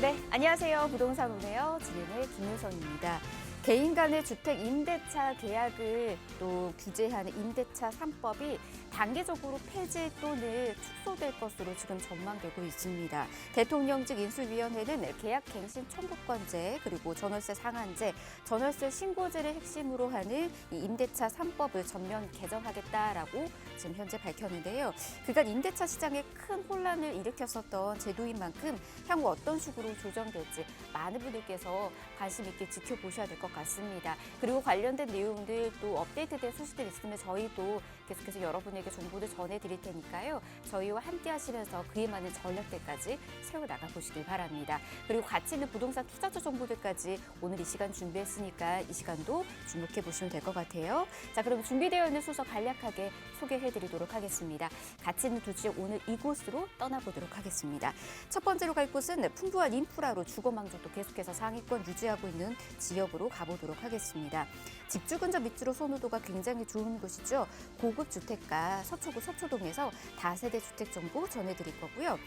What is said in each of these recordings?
네, 안녕하세요. 부동산 오네요. 진행의 김유선입니다. 개인 간의 주택 임대차 계약을 또 규제하는 임대차 3법이 단계적으로 폐지 또는 축소될 것으로 지금 전망되고 있습니다. 대통령직 인수위원회는 계약 갱신 청구권제 그리고 전월세 상한제, 전월세 신고제를 핵심으로 하는 이 임대차 3법을 전면 개정하겠다라고 지금 현재 밝혔는데요. 그간 임대차 시장에 큰 혼란을 일으켰었던 제도인 만큼 향후 어떤 식으로 조정될지 많은 분들께서 관심 있게 지켜보셔야 될 것 같습니다. 그리고 관련된 내용들 또 업데이트된 소식들 있으면 저희도 계속해서 여러분에게 정보를 전해드릴 테니까요. 저희와 함께 하시면서 그에 맞는 전략들까지 세워나가 보시길 바랍니다. 그리고 가치 있는 부동산 투자처 정보들까지 오늘 이 시간 준비했으니까 이 시간도 주목해 보시면 될 것 같아요. 자, 그럼 준비되어 있는 순서 간략하게 소개해드리도록 하겠습니다. 가치 있는 두 지역 오늘 이곳으로 떠나보도록 하겠습니다. 첫 번째로 갈 곳은 풍부한 인프라로 주거 만족도 계속해서 상위권 유지하고 있는 지역으로 가보도록 하겠습니다. 직주 근접 입지로 선호도가 굉장히 좋은 곳이죠. 고급 주택가 서초구 서초동에서 다세대 주택 정보 전해드릴 거고요.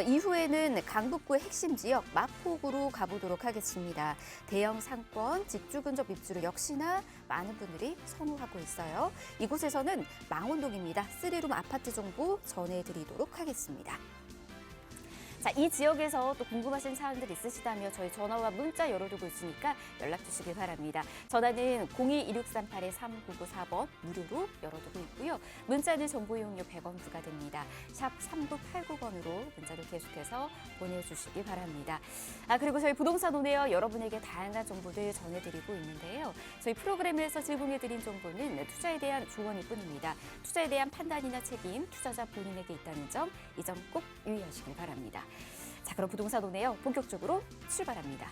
이후에는 강북구의 핵심 지역 마포구로 가보도록 하겠습니다. 대형 상권, 직주 근접 입지로 역시나 많은 분들이 선호하고 있어요. 이곳에서는 망원동입니다. 3룸 아파트 정보 전해드리도록 하겠습니다. 자, 이 지역에서 또 궁금하신 사항들 있으시다면 저희 전화와 문자 열어두고 있으니까 연락 주시길 바랍니다. 전화는 02-1638-3994번 무료로 열어두고 있고요. 문자는 정보 이용료 100원 부과됩니다. 샵 3989번으로 문자를 계속해서 보내주시기 바랍니다. 그리고 저희 부동산 오네요. 여러분에게 다양한 정보들 전해드리고 있는데요. 저희 프로그램에서 제공해드린 정보는 투자에 대한 조언일 뿐입니다. 투자에 대한 판단이나 책임, 투자자 본인에게 있다는 점, 이 점 꼭 유의하시길 바랍니다. 자, 그럼 부동산 오네요. 본격적으로 출발합니다.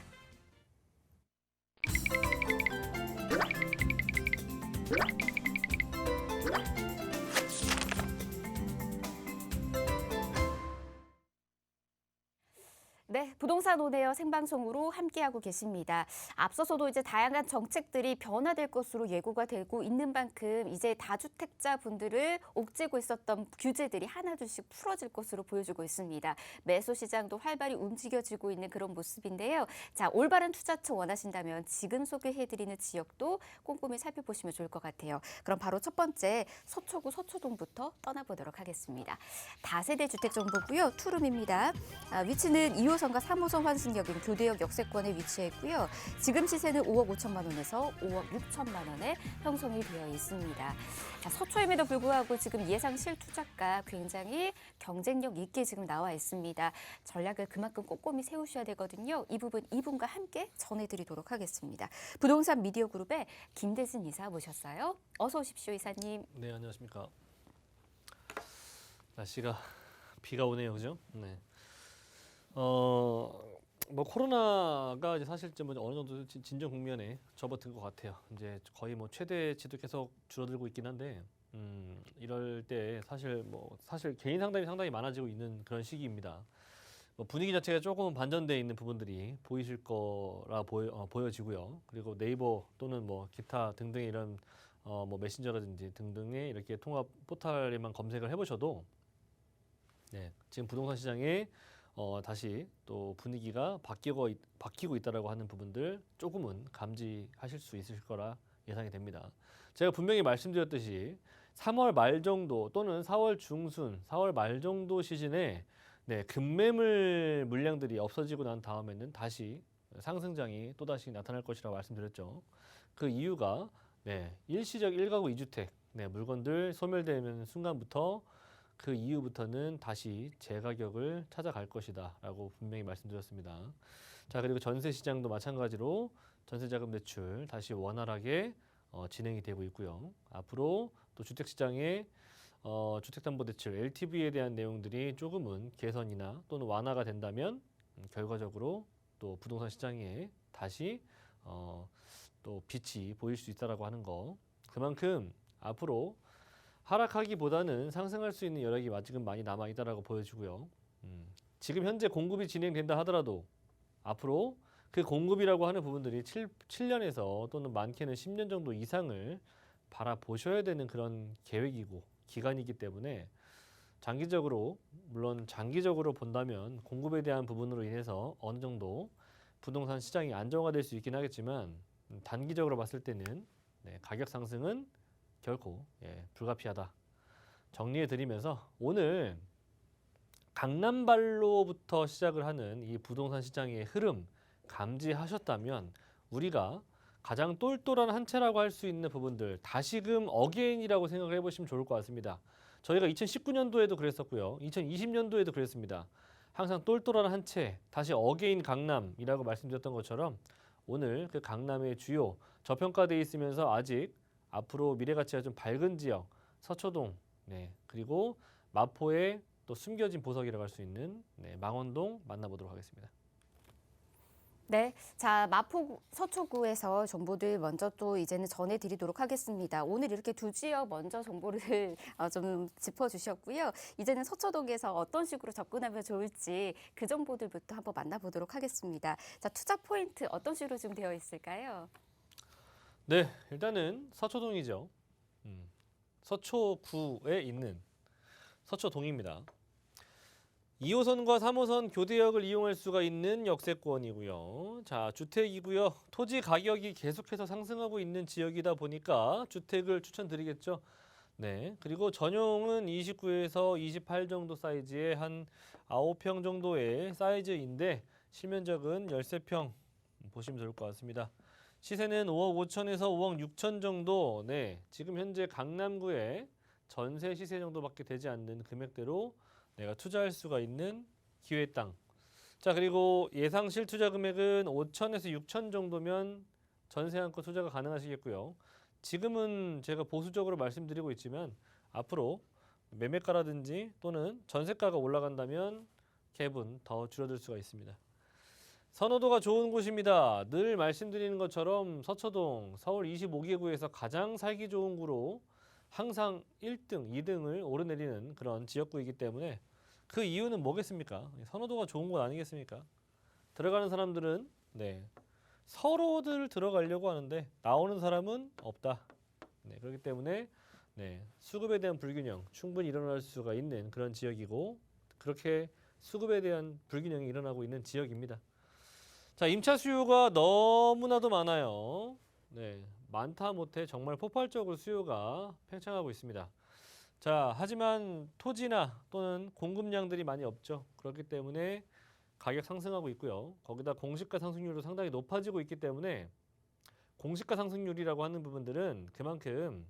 네, 부동산 오네요 생방송으로 함께하고 계십니다. 앞서서도 이제 다양한 정책들이 변화될 것으로 예고가 되고 있는 만큼 이제 다주택자 분들을 옥죄고 있었던 규제들이 하나둘씩 풀어질 것으로 보여지고 있습니다. 매수 시장도 활발히 움직여지고 있는 그런 모습인데요. 자, 올바른 투자처 원하신다면 지금 소개해드리는 지역도 꼼꼼히 살펴보시면 좋을 것 같아요. 그럼 바로 첫 번째 서초구 서초동부터 떠나보도록 하겠습니다. 다세대 주택 정보고요. 투룸입니다. 위치는 2호선과 3호선 환승역인 교대역 역세권에 위치해 있고요. 지금 시세는 5억 5천만 원에서 5억 6천만 원에 형성이 되어 있습니다. 자, 서초임에도 불구하고 지금 예상 실투자가 굉장히 경쟁력 있게 지금 나와 있습니다. 전략을 그만큼 꼼꼼히 세우셔야 되거든요. 이 부분 이분과 함께 전해드리도록 하겠습니다. 부동산 미디어 그룹의 김대진 이사 모셨어요. 어서 오십시오, 이사님. 네, 안녕하십니까. 날씨가 비가 오네요, 그죠? 네. 뭐 코로나가 이제 사실 좀 어느 정도 진정 국면에 접어든 것 같아요. 이제 거의 뭐 최대치도 계속 줄어들고 있긴 한데, 이럴 때 사실 개인 상담이 상당히 많아지고 있는 그런 시기입니다. 뭐 분위기 자체가 조금 반전돼 있는 부분들이 보이실 거라 보여지고요. 그리고 네이버 또는 뭐 기타 등등의 이런 뭐 메신저라든지 등등의 이렇게 통합 포털에만 검색을 해보셔도 네, 지금 부동산 시장에 다시 또 분위기가 바뀌고 있다라고 하는 부분들 조금은 감지하실 수 있으실 거라 예상이 됩니다. 제가 분명히 말씀드렸듯이 3월 말 정도 또는 4월 중순, 4월 말 정도 시즌에 네, 급매물 물량들이 없어지고 난 다음에는 다시 상승장이 또다시 나타날 것이라고 말씀드렸죠. 그 이유가 네, 일시적 1가구 2주택 네, 물건들 소멸되는 순간부터 그 이후부터는 다시 재가격을 찾아갈 것이다 라고 분명히 말씀드렸습니다. 자, 그리고 전세 시장도 마찬가지로 전세자금 대출 다시 원활하게 진행이 되고 있고요. 앞으로 또 주택 시장의 주택담보대출 LTV에 대한 내용들이 조금은 개선이나 또는 완화가 된다면 결과적으로 또 부동산 시장에 다시 또 빛이 보일 수 있다라고 하는 거. 그만큼 앞으로 하락하기보다는 상승할 수 있는 여력이 지금 많이 남아있다라고 보여지고요. 지금 현재 공급이 진행된다 하더라도 앞으로 그 공급이라고 하는 부분들이 7년에서 또는 많게는 10년 정도 이상을 바라보셔야 되는 그런 계획이고 기간이기 때문에 장기적으로 물론 장기적으로 본다면 공급에 대한 부분으로 인해서 어느 정도 부동산 시장이 안정화될 수 있긴 하겠지만 단기적으로 봤을 때는 네, 가격 상승은 결코 불가피하다. 정리해 드리면서 오늘 강남발로부터 시작을 하는 이 부동산 시장의 흐름 감지하셨다면 우리가 가장 똘똘한 한 채라고 할 수 있는 부분들 다시금 어게인이라고 생각을 해보시면 좋을 것 같습니다. 저희가 2019년도에도 그랬었고요. 2020년도에도 그랬습니다. 항상 똘똘한 한 채, 다시 어게인 강남이라고 말씀드렸던 것처럼 오늘 그 강남의 주요 저평가되어 있으면서 아직 앞으로 미래 가치가 좀 밝은 지역, 서초동, 네, 그리고 마포의 또 숨겨진 보석이라고 할 수 있는 망원동 만나보도록 하겠습니다. 네, 자 마포 서초구에서 정보들 먼저 또 이제는 전해드리도록 하겠습니다. 오늘 이렇게 두 지역 먼저 정보를 좀 짚어주셨고요. 이제는 서초동에서 어떤 식으로 접근하면 좋을지 그 정보들부터 한번 만나보도록 하겠습니다. 자 투자 포인트 어떤 식으로 좀 되어 있을까요? 네, 일단은 서초동이죠. 서초구에 있는 서초동입니다. 2호선과 3호선 교대역을 이용할 수가 있는 역세권이고요. 자, 주택이고요. 토지 가격이 계속해서 상승하고 있는 지역이다 보니까 주택을 추천드리겠죠. 네, 그리고 전용은 29에서 28 정도 사이즈의 한 9평 정도의 사이즈인데 실면적은 13평 보시면 좋을 것 같습니다. 시세는 5억 5천에서 5억 6천 정도. 네, 지금 현재 강남구에 전세 시세 정도밖에 되지 않는 금액대로 내가 투자할 수가 있는 기회 땅. 자, 그리고 예상 실투자 금액은 5천에서 6천 정도면 전세 한건 투자가 가능하시겠고요. 지금은 제가 보수적으로 말씀드리고 있지만 앞으로 매매가라든지 또는 전세가가 올라간다면 갭은 더 줄어들 수가 있습니다. 선호도가 좋은 곳입니다. 늘 말씀드리는 것처럼 서초동 서울 25개구에서 가장 살기 좋은 구로 항상 1등, 2등을 오르내리는 그런 지역구이기 때문에 그 이유는 뭐겠습니까? 선호도가 좋은 곳 아니겠습니까? 들어가는 사람들은 서로들 들어가려고 하는데 나오는 사람은 없다. 그렇기 때문에 수급에 대한 불균형 충분히 일어날 수가 있는 그런 지역이고 그렇게 수급에 대한 불균형이 일어나고 있는 지역입니다. 자, 임차 수요가 너무나도 많아요. 많다 못해 정말 폭발적으로 수요가 팽창하고 있습니다. 자, 하지만 토지나 또는 공급량들이 많이 없죠. 그렇기 때문에 가격 상승하고 있고요. 거기다 공시가 상승률도 상당히 높아지고 있기 때문에 공시가 상승률이라고 하는 부분들은 그만큼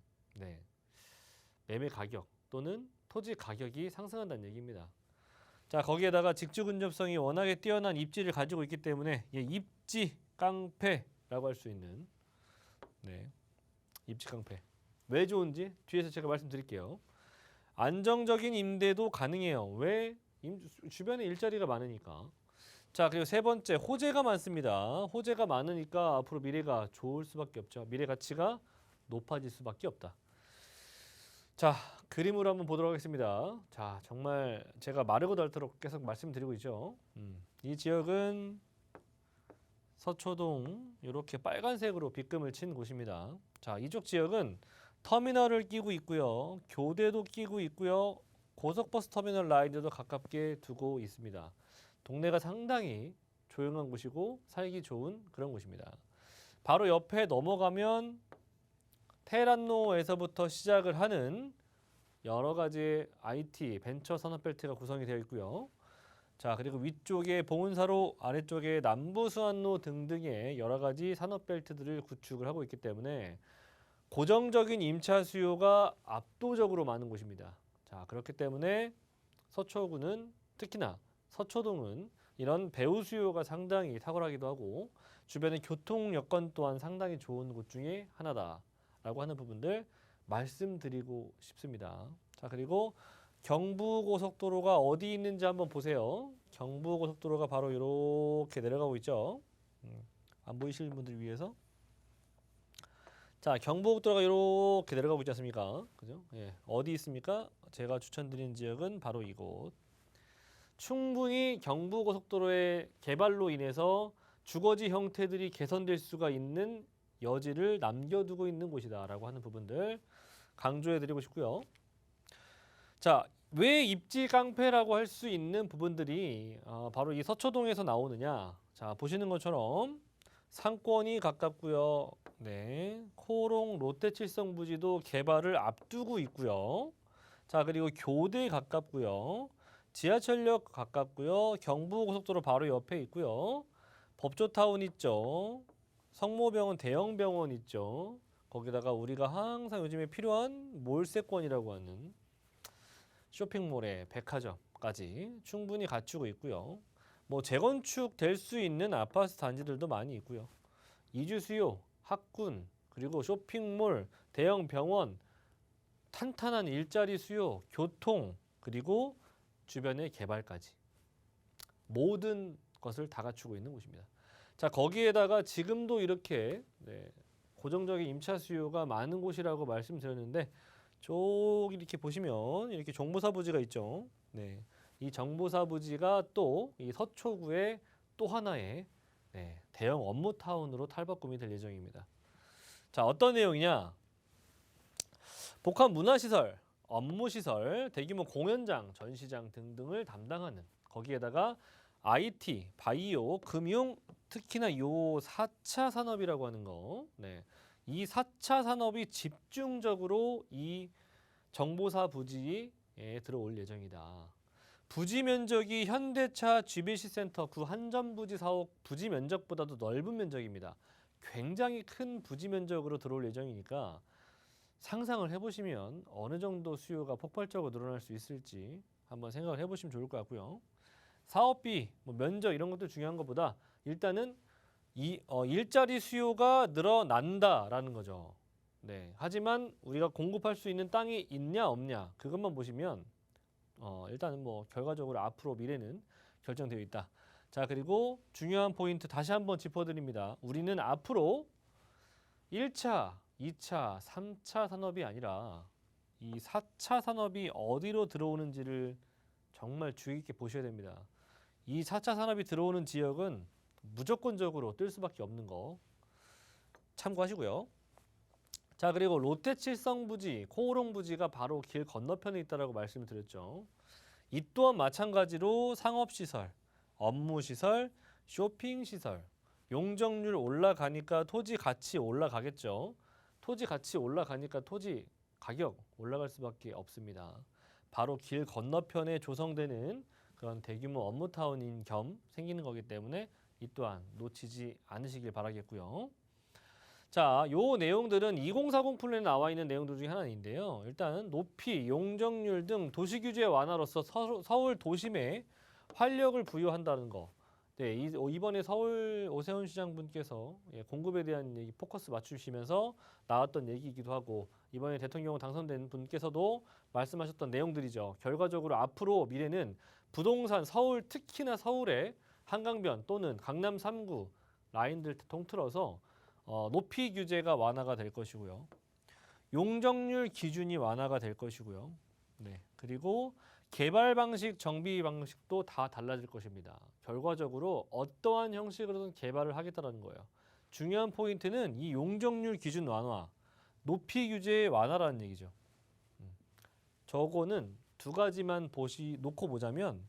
매매 가격 또는 토지 가격이 상승한다는 얘기입니다. 자, 거기에다가 직주 근접성이 워낙에 뛰어난 입지를 가지고 있기 때문에 입지 깡패라고 할 수 있는 입지 깡패. 왜 좋은지 뒤에서 제가 말씀드릴게요. 안정적인 임대도 가능해요. 왜? 주변에 일자리가 많으니까. 자, 그리고 세 번째, 호재가 많습니다. 호재가 많으니까 앞으로 미래가 좋을 수밖에 없죠. 미래 가치가 높아질 수밖에 없다. 자, 그림으로 한번 보도록 하겠습니다. 자, 정말 제가 마르고 닳도록 계속 말씀드리고 있죠. 이 지역은 서초동 이렇게 빨간색으로 빗금을 친 곳입니다. 자, 이쪽 지역은 터미널을 끼고 있고요. 교대도 끼고 있고요. 고속버스 터미널 라인도 가깝게 두고 있습니다. 동네가 상당히 조용한 곳이고 살기 좋은 그런 곳입니다. 바로 옆에 넘어가면 테란노에서부터 시작을 하는 여러 가지 IT, 벤처 산업벨트가 구성이 되어 있고요. 자, 그리고 위쪽에 봉은사로, 아래쪽에 남부수안로 등등의 여러 가지 산업벨트들을 구축을 하고 있기 때문에 고정적인 임차 수요가 압도적으로 많은 곳입니다. 자, 그렇기 때문에 서초구는 특히나 서초동은 이런 배우 수요가 상당히 탁월하기도 하고 주변의 교통 여건 또한 상당히 좋은 곳 중에 하나다라고 하는 부분들 말씀드리고 싶습니다. 자, 그리고 경부고속도로가 어디 있는지 한번 보세요. 경부고속도로가 바로 이렇게 내려가고 있죠. 안 보이시는 분들 위해서. 자, 경부고속도로가 이렇게 내려가고 있지 않습니까? 그죠? 어디 있습니까? 제가 추천드리는 지역은 바로 이곳. 충분히 경부고속도로의 개발로 인해서 주거지 형태들이 개선될 수가 있는 여지를 남겨두고 있는 곳이다라고 하는 부분들 강조해드리고 싶고요. 자, 왜 입지 깡패라고 할 수 있는 부분들이 바로 이 서초동에서 나오느냐? 자, 보시는 것처럼 상권이 가깝고요. 네, 코롱 롯데칠성 부지도 개발을 앞두고 있고요. 자, 그리고 교대 가깝고요. 지하철역 가깝고요. 경부고속도로 바로 옆에 있고요. 법조타운 있죠. 성모병원 대형병원 있죠. 거기다가 우리가 항상 요즘에 필요한 몰세권이라고 하는 쇼핑몰에 백화점까지 충분히 갖추고 있고요. 뭐 재건축 될 수 있는 아파트 단지들도 많이 있고요. 이주 수요, 학군, 그리고 쇼핑몰, 대형 병원, 탄탄한 일자리 수요, 교통, 그리고 주변의 개발까지 모든 것을 다 갖추고 있는 곳입니다. 자, 거기에다가 지금도 이렇게 고정적인 임차 수요가 많은 곳이라고 말씀드렸는데 쭉 이렇게 보시면 이렇게 정보사 부지가 있죠. 네, 이 정보사 부지가 또 이 서초구의 또 하나의 대형 업무타운으로 탈바꿈이 될 예정입니다. 자, 어떤 내용이냐? 복합 문화시설, 업무시설, 대규모 공연장, 전시장 등등을 담당하는 거기에다가 IT, 바이오, 금융, 특히나 요 4차 산업이라고 하는 거. 네. 이 4차 산업이 집중적으로 이 정보사 부지에 들어올 예정이다. 부지 면적이 현대차 GBC 센터 구 한전부지 사옥 부지 면적보다도 넓은 면적입니다. 굉장히 큰 부지 면적으로 들어올 예정이니까 상상을 해보시면 어느 정도 수요가 폭발적으로 늘어날 수 있을지 한번 생각을 해보시면 좋을 것 같고요. 사업비, 뭐 면적 이런 것도 중요한 것보다 일단은 일자리 수요가 늘어난다라는 거죠. 네. 하지만 우리가 공급할 수 있는 땅이 있냐 없냐 그것만 보시면 일단은 뭐 결과적으로 앞으로 미래는 결정되어 있다. 자, 그리고 중요한 포인트 다시 한번 짚어드립니다. 우리는 앞으로 1차, 2차, 3차 산업이 아니라 이 4차 산업이 어디로 들어오는지를 정말 주의 깊게 보셔야 됩니다. 이 4차 산업이 들어오는 지역은 무조건적으로 뜰 수밖에 없는 거 참고하시고요. 자, 그리고 롯데칠성 부지, 코오롱 부지가 바로 길 건너편에 있다라고 말씀을 드렸죠. 이 또한 마찬가지로 상업시설, 업무시설, 쇼핑시설, 용적률 올라가니까 토지 가치 올라가겠죠. 토지 가치 올라가니까 토지 가격 올라갈 수밖에 없습니다. 바로 길 건너편에 조성되는 그런 대규모 업무타운인 겸 생기는 거기 때문에 이 또한 놓치지 않으시길 바라겠고요. 자, 요 내용들은 2040 플랜에 나와 있는 내용들 중에 하나인데요. 일단 높이, 용적률 등 도시 규제 완화로서 서울 도심에 활력을 부여한다는 거. 네, 이번에 서울 오세훈 시장분께서 공급에 대한 얘기 포커스 맞추시면서 나왔던 얘기이기도 하고 이번에 대통령 당선된 분께서도 말씀하셨던 내용들이죠. 결과적으로 앞으로 미래는 부동산 서울 특히나 서울의 한강변 또는 강남 3구 라인들 통틀어서 높이 규제가 완화가 될 것이고요. 용적률 기준이 완화가 될 것이고요. 네, 그리고 개발 방식, 정비 방식도 다 달라질 것입니다. 결과적으로 어떠한 형식으로든 개발을 하겠다는 거예요. 중요한 포인트는 이 용적률 기준 완화, 높이 규제의 완화라는 얘기죠. 저거는 두 가지만 놓고 보자면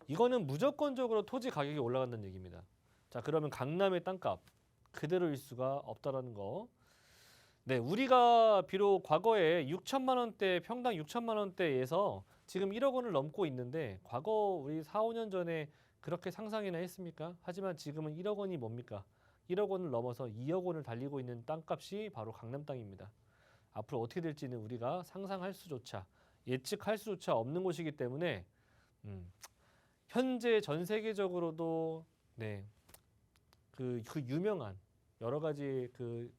이거는 무조건적으로 토지 가격이 올라간다는 얘기입니다. 자, 그러면 강남의 땅값 그대로일 수가 없다라는 거. 네, 우리가 비록 과거에 6천만 원대 평당 6천만 원대에서 지금 1억 원을 넘고 있는데 과거 우리 4, 5년 전에 그렇게 상상이나 했습니까? 하지만 지금은 1억 원이 뭡니까? 1억 원을 넘어서 2억 원을 달리고 있는 땅값이 바로 강남 땅입니다. 앞으로 어떻게 될지는 우리가 상상할 수조차 예측할 수조차 없는 곳이기 때문에 현재 전 세계적으로도 그 유명한 여러 가지 그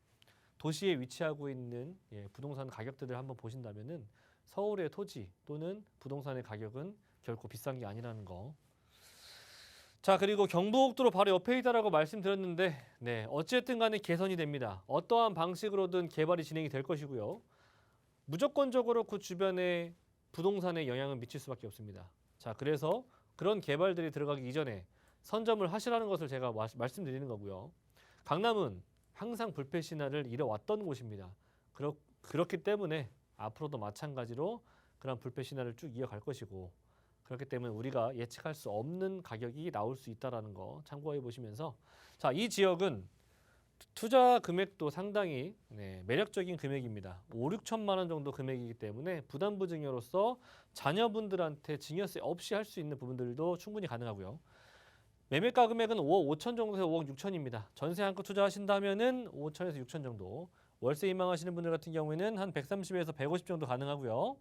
도시에 위치하고 있는 부동산 가격들을 한번 보신다면은 서울의 토지 또는 부동산의 가격은 결코 비싼 게 아니라는 거. 자, 그리고 경부고속도로 바로 옆에 있다라고 말씀드렸는데 어쨌든 간에 개선이 됩니다. 어떠한 방식으로든 개발이 진행이 될 것이고요. 무조건적으로 그 주변에 부동산에 영향을 미칠 수밖에 없습니다. 자, 그래서 그런 개발들이 들어가기 이전에 선점을 하시라는 것을 제가 말씀드리는 거고요. 강남은 항상 불패 신화를 이뤄왔던 곳입니다. 그렇기 때문에 앞으로도 마찬가지로 그런 불패 신화를 쭉 이어갈 것이고 그렇기 때문에 우리가 예측할 수 없는 가격이 나올 수 있다라는 거 참고해 보시면서 자, 이 지역은 투자 금액도 상당히 매력적인 금액입니다. 5, 6천만 원 정도 금액이기 때문에 부담부 증여로서 자녀분들한테 증여세 없이 할 수 있는 부분들도 충분히 가능하고요. 매매가 금액은 5억 5천 정도에서 5억 6천입니다. 전세 한껏 투자하신다면은 5천에서 6천 정도. 월세 희망하시는 분들 같은 경우에는 한 130에서 150 정도 가능하고요.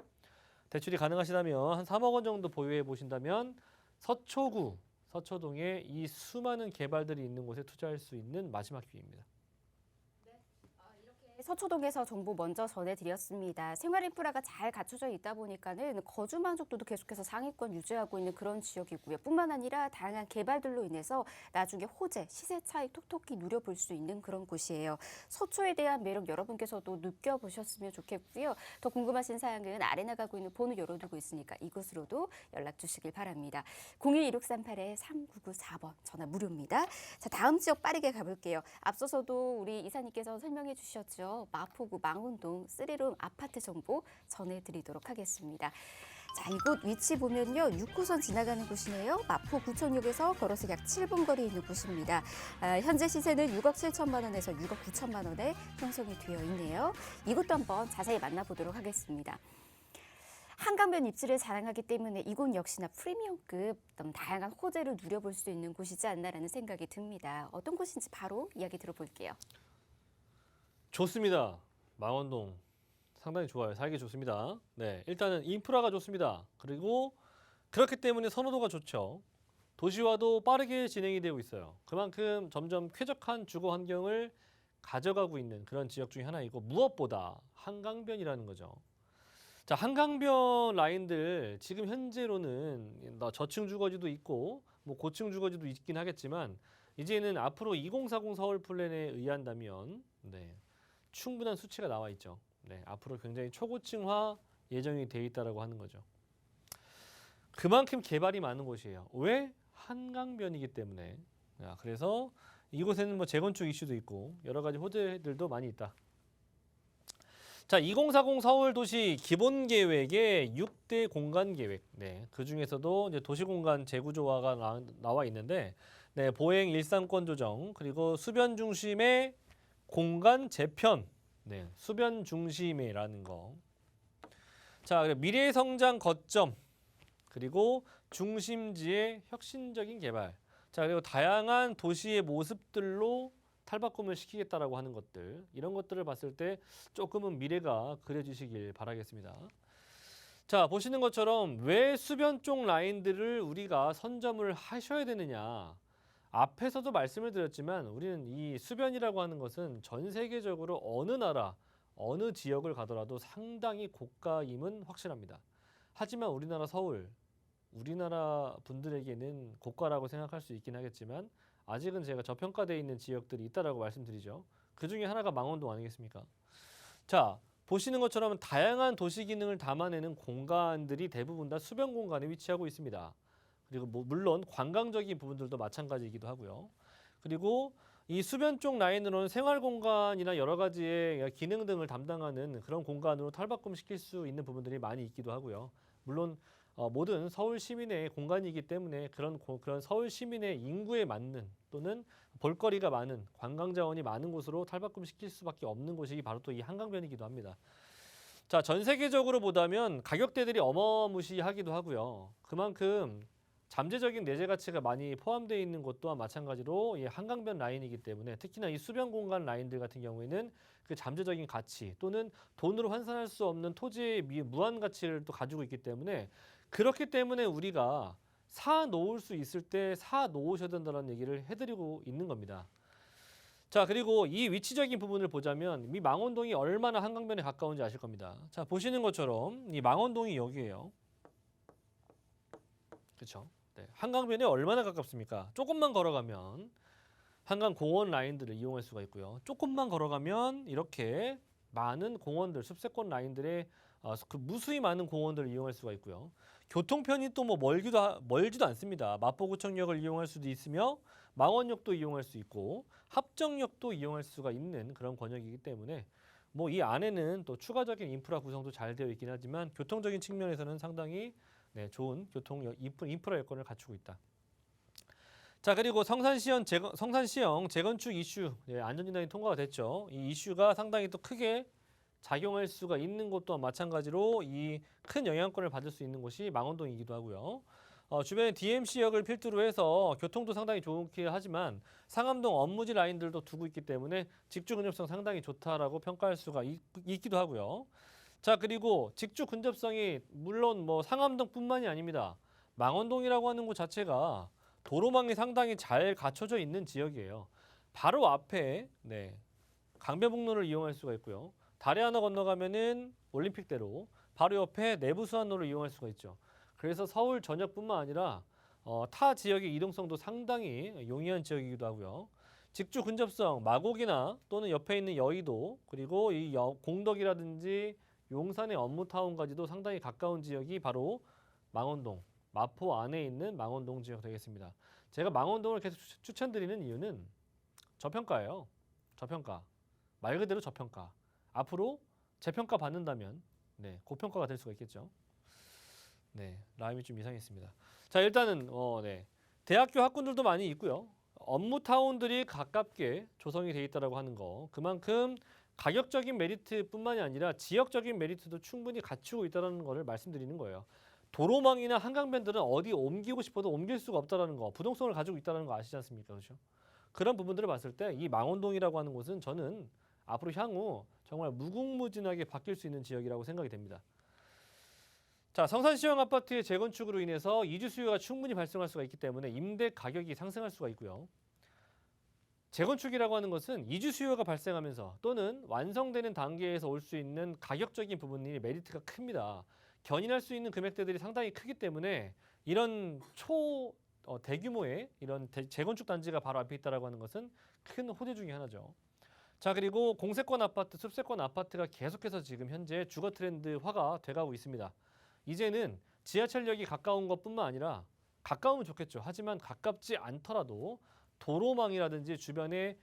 대출이 가능하시다면 한 3억 원 정도 보유해 보신다면 서초구, 서초동에 이 수많은 개발들이 있는 곳에 투자할 수 있는 마지막 기회입니다. 서초동에서 정보 먼저 전해드렸습니다. 생활 인프라가 잘 갖춰져 있다 보니까는 거주 만족도도 계속해서 상위권 유지하고 있는 그런 지역이고요. 뿐만 아니라 다양한 개발들로 인해서 나중에 호재, 시세 차익 톡톡히 누려볼 수 있는 그런 곳이에요. 서초에 대한 매력 여러분께서도 느껴보셨으면 좋겠고요. 더 궁금하신 사항은 아래 나가고 있는 번호 열어두고 있으니까 이곳으로도 연락 주시길 바랍니다. 012-6389-3994번 전화 무료입니다. 자, 다음 지역 빠르게 가볼게요. 앞서서도 우리 이사님께서 설명해 주셨죠. 마포구 망운동 3룸 아파트 정보 전해드리도록 하겠습니다. 자, 이곳 위치 보면요. 6호선 지나가는 곳이네요. 마포구청역에서 걸어서 약 7분 거리에 있는 곳입니다. 현재 시세는 6억 7천만 원에서 6억 9천만 원에 형성이 되어 있네요. 이것도 한번 자세히 만나보도록 하겠습니다. 한강변 입지를 자랑하기 때문에 이곳 역시나 프리미엄급 다양한 호재를 누려볼 수 있는 곳이지 않나라는 생각이 듭니다. 어떤 곳인지 바로 이야기 들어볼게요. 좋습니다. 망원동 상당히 좋아요. 살기 좋습니다. 네, 일단은 인프라가 좋습니다. 그리고 그렇기 때문에 선호도가 좋죠. 도시화도 빠르게 진행이 되고 있어요. 그만큼 점점 쾌적한 주거 환경을 가져가고 있는 그런 지역 중에 하나이고 무엇보다 한강변이라는 거죠. 자, 한강변 라인들 지금 현재로는 저층 주거지도 있고 뭐 고층 주거지도 있긴 하겠지만 이제는 앞으로 2040 서울 플랜에 의한다면 충분한 수치가 나와 있죠. 앞으로 굉장히 초고층화 예정이 돼 있다라고 하는 거죠. 그만큼 개발이 많은 곳이에요. 왜? 한강변이기 때문에. 그래서 이곳에는 뭐 재건축 이슈도 있고 여러 가지 호재들도 많이 있다. 자, 2040 서울도시 기본계획의 6대 공간계획. 그 중에서도 이제 도시공간 재구조화가 나와 있는데, 보행 일상권 조정 그리고 수변 중심의 공간 재편. 수변 중심이라는 거. 자, 미래의 성장 거점 그리고 중심지의 혁신적인 개발. 자, 그리고 다양한 도시의 모습들로 탈바꿈을 시키겠다라고 하는 것들, 이런 것들을 봤을 때 조금은 미래가 그려지시길 바라겠습니다. 자, 보시는 것처럼 왜 수변 쪽 라인들을 우리가 선점을 하셔야 되느냐. 앞에서도 말씀을 드렸지만 우리는 이 수변이라고 하는 것은 전 세계적으로 어느 나라, 어느 지역을 가더라도 상당히 고가임은 확실합니다. 하지만 우리나라 서울, 우리나라 분들에게는 고가라고 생각할 수 있긴 하겠지만 아직은 제가 저평가되어 있는 지역들이 있다라고 말씀드리죠. 그 중에 하나가 망원동 아니겠습니까? 자, 보시는 것처럼 다양한 도시 기능을 담아내는 공간들이 대부분 다 수변 공간에 위치하고 있습니다. 그리고 물론 관광적인 부분들도 마찬가지이기도 하고요. 그리고 이 수변 쪽 라인으로는 생활 공간이나 여러 가지의 기능 등을 담당하는 그런 공간으로 탈바꿈시킬 수 있는 부분들이 많이 있기도 하고요. 물론 모든 서울 시민의 공간이기 때문에 그런 서울 시민의 인구에 맞는 또는 볼거리가 많은 관광 자원이 많은 곳으로 탈바꿈시킬 수밖에 없는 곳이 바로 또 이 한강변이기도 합니다. 자, 전 세계적으로 보다면 가격대들이 어마무시하기도 하고요. 그만큼 잠재적인 내재 가치가 많이 포함되어 있는 곳 또한 마찬가지로 이 한강변 라인이기 때문에 특히나 이 수변 공간 라인들 같은 경우에는 그 잠재적인 가치 또는 돈으로 환산할 수 없는 토지의 무한 가치를 또 가지고 있기 때문에 그렇기 때문에 우리가 사 놓을 수 있을 때 사 놓으셔야 된다는 얘기를 해드리고 있는 겁니다. 자, 그리고 이 위치적인 부분을 보자면 이 망원동이 얼마나 한강변에 가까운지 아실 겁니다. 자, 보시는 것처럼 이 망원동이 여기예요. 그렇죠? 한강변에 얼마나 가깝습니까? 조금만 걸어가면 한강 공원 라인들을 이용할 수가 있고요. 조금만 걸어가면 이렇게 많은 공원들, 숲세권 라인들의 그 무수히 많은 공원들을 이용할 수가 있고요. 교통편이 또 뭐 멀지도 않습니다. 마포구청역을 이용할 수도 있으며 망원역도 이용할 수 있고 합정역도 이용할 수가 있는 그런 권역이기 때문에 뭐 이 안에는 또 추가적인 인프라 구성도 잘 되어 있긴 하지만 교통적인 측면에서는 상당히 네, 좋은 인프라 여건을 갖추고 있다. 자, 그리고 성산시형 재건축 이슈 안전진단이 통과가 됐죠. 이 이슈가 상당히 또 크게 작용할 수가 있는 곳 또한 마찬가지로 이 큰 영향권을 받을 수 있는 곳이 망원동이기도 하고요. 주변에 DMC역을 필두로 해서 교통도 상당히 좋긴 하지만 상암동 업무지 라인들도 두고 있기 때문에 직주 근접성 상당히 좋다라고 평가할 수가 있기도 하고요. 자, 그리고 직주 근접성이 물론 뭐 상암동뿐만이 아닙니다. 망원동이라고 하는 곳 자체가 도로망이 상당히 잘 갖춰져 있는 지역이에요. 바로 앞에 강변북로를 이용할 수가 있고요. 다리 하나 건너가면은 올림픽대로, 바로 옆에 내부수안로를 이용할 수가 있죠. 그래서 서울 전역뿐만 아니라 타 지역의 이동성도 상당히 용이한 지역이기도 하고요. 직주 근접성, 마곡이나 또는 옆에 있는 여의도, 그리고 이 공덕이라든지 용산의 업무타운까지도 상당히 가까운 지역이 바로 망원동, 마포 안에 있는 망원동 지역 되겠습니다. 제가 망원동을 계속 추천드리는 이유는 저평가예요. 저평가. 말 그대로 저평가. 앞으로 재평가 받는다면 고평가가 될 수가 있겠죠. 라임이 좀 이상했습니다. 자, 일단은 대학교 학군들도 많이 있고요. 업무타운들이 가깝게 조성이 돼 있다라고 하는 거. 그만큼 가격적인 메리트뿐만이 아니라 지역적인 메리트도 충분히 갖추고 있다는 것을 말씀드리는 거예요. 도로망이나 한강변들은 어디 옮기고 싶어도 옮길 수가 없다라는 거, 부동성을 가지고 있다는 거 아시지 않습니까? 그렇죠? 그런 부분들을 봤을 때 이 망원동이라고 하는 곳은 저는 앞으로 향후 정말 무궁무진하게 바뀔 수 있는 지역이라고 생각이 됩니다. 자, 성산시형 아파트의 재건축으로 인해서 이주 수요가 충분히 발생할 수가 있기 때문에 임대 가격이 상승할 수가 있고요. 재건축이라고 하는 것은 이주 수요가 발생하면서 또는 완성되는 단계에서 올 수 있는 가격적인 부분이 메리트가 큽니다. 견인할 수 있는 금액대들이 상당히 크기 때문에 이런 대규모의 이런 재건축 단지가 바로 앞에 있다라고 하는 것은 큰 호재 중에 하나죠. 자, 그리고 공세권 아파트, 습세권 아파트가 계속해서 지금 현재 주거 트렌드화가 돼가고 있습니다. 이제는 지하철역이 가까운 것뿐만 아니라 가까우면 좋겠죠. 하지만 가깝지 않더라도 도로망이라든지 주변에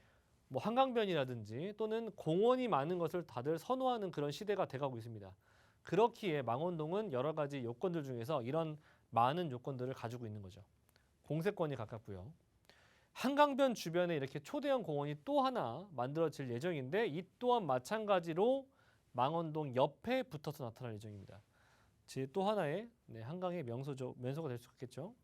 뭐 한강변이라든지 또는 공원이 많은 것을 다들 선호하는 그런 시대가 돼가고 있습니다. 그렇기에 망원동은 여러 가지 요건들 중에서 이런 많은 요건들을 가지고 있는 거죠. 공세권이 가깝고요. 한강변 주변에 이렇게 초대형 공원이 또 하나 만들어질 예정인데 이 또한 마찬가지로 망원동 옆에 붙어서 나타날 예정입니다. 또 하나의 한강의 명소가 될 수 있겠죠.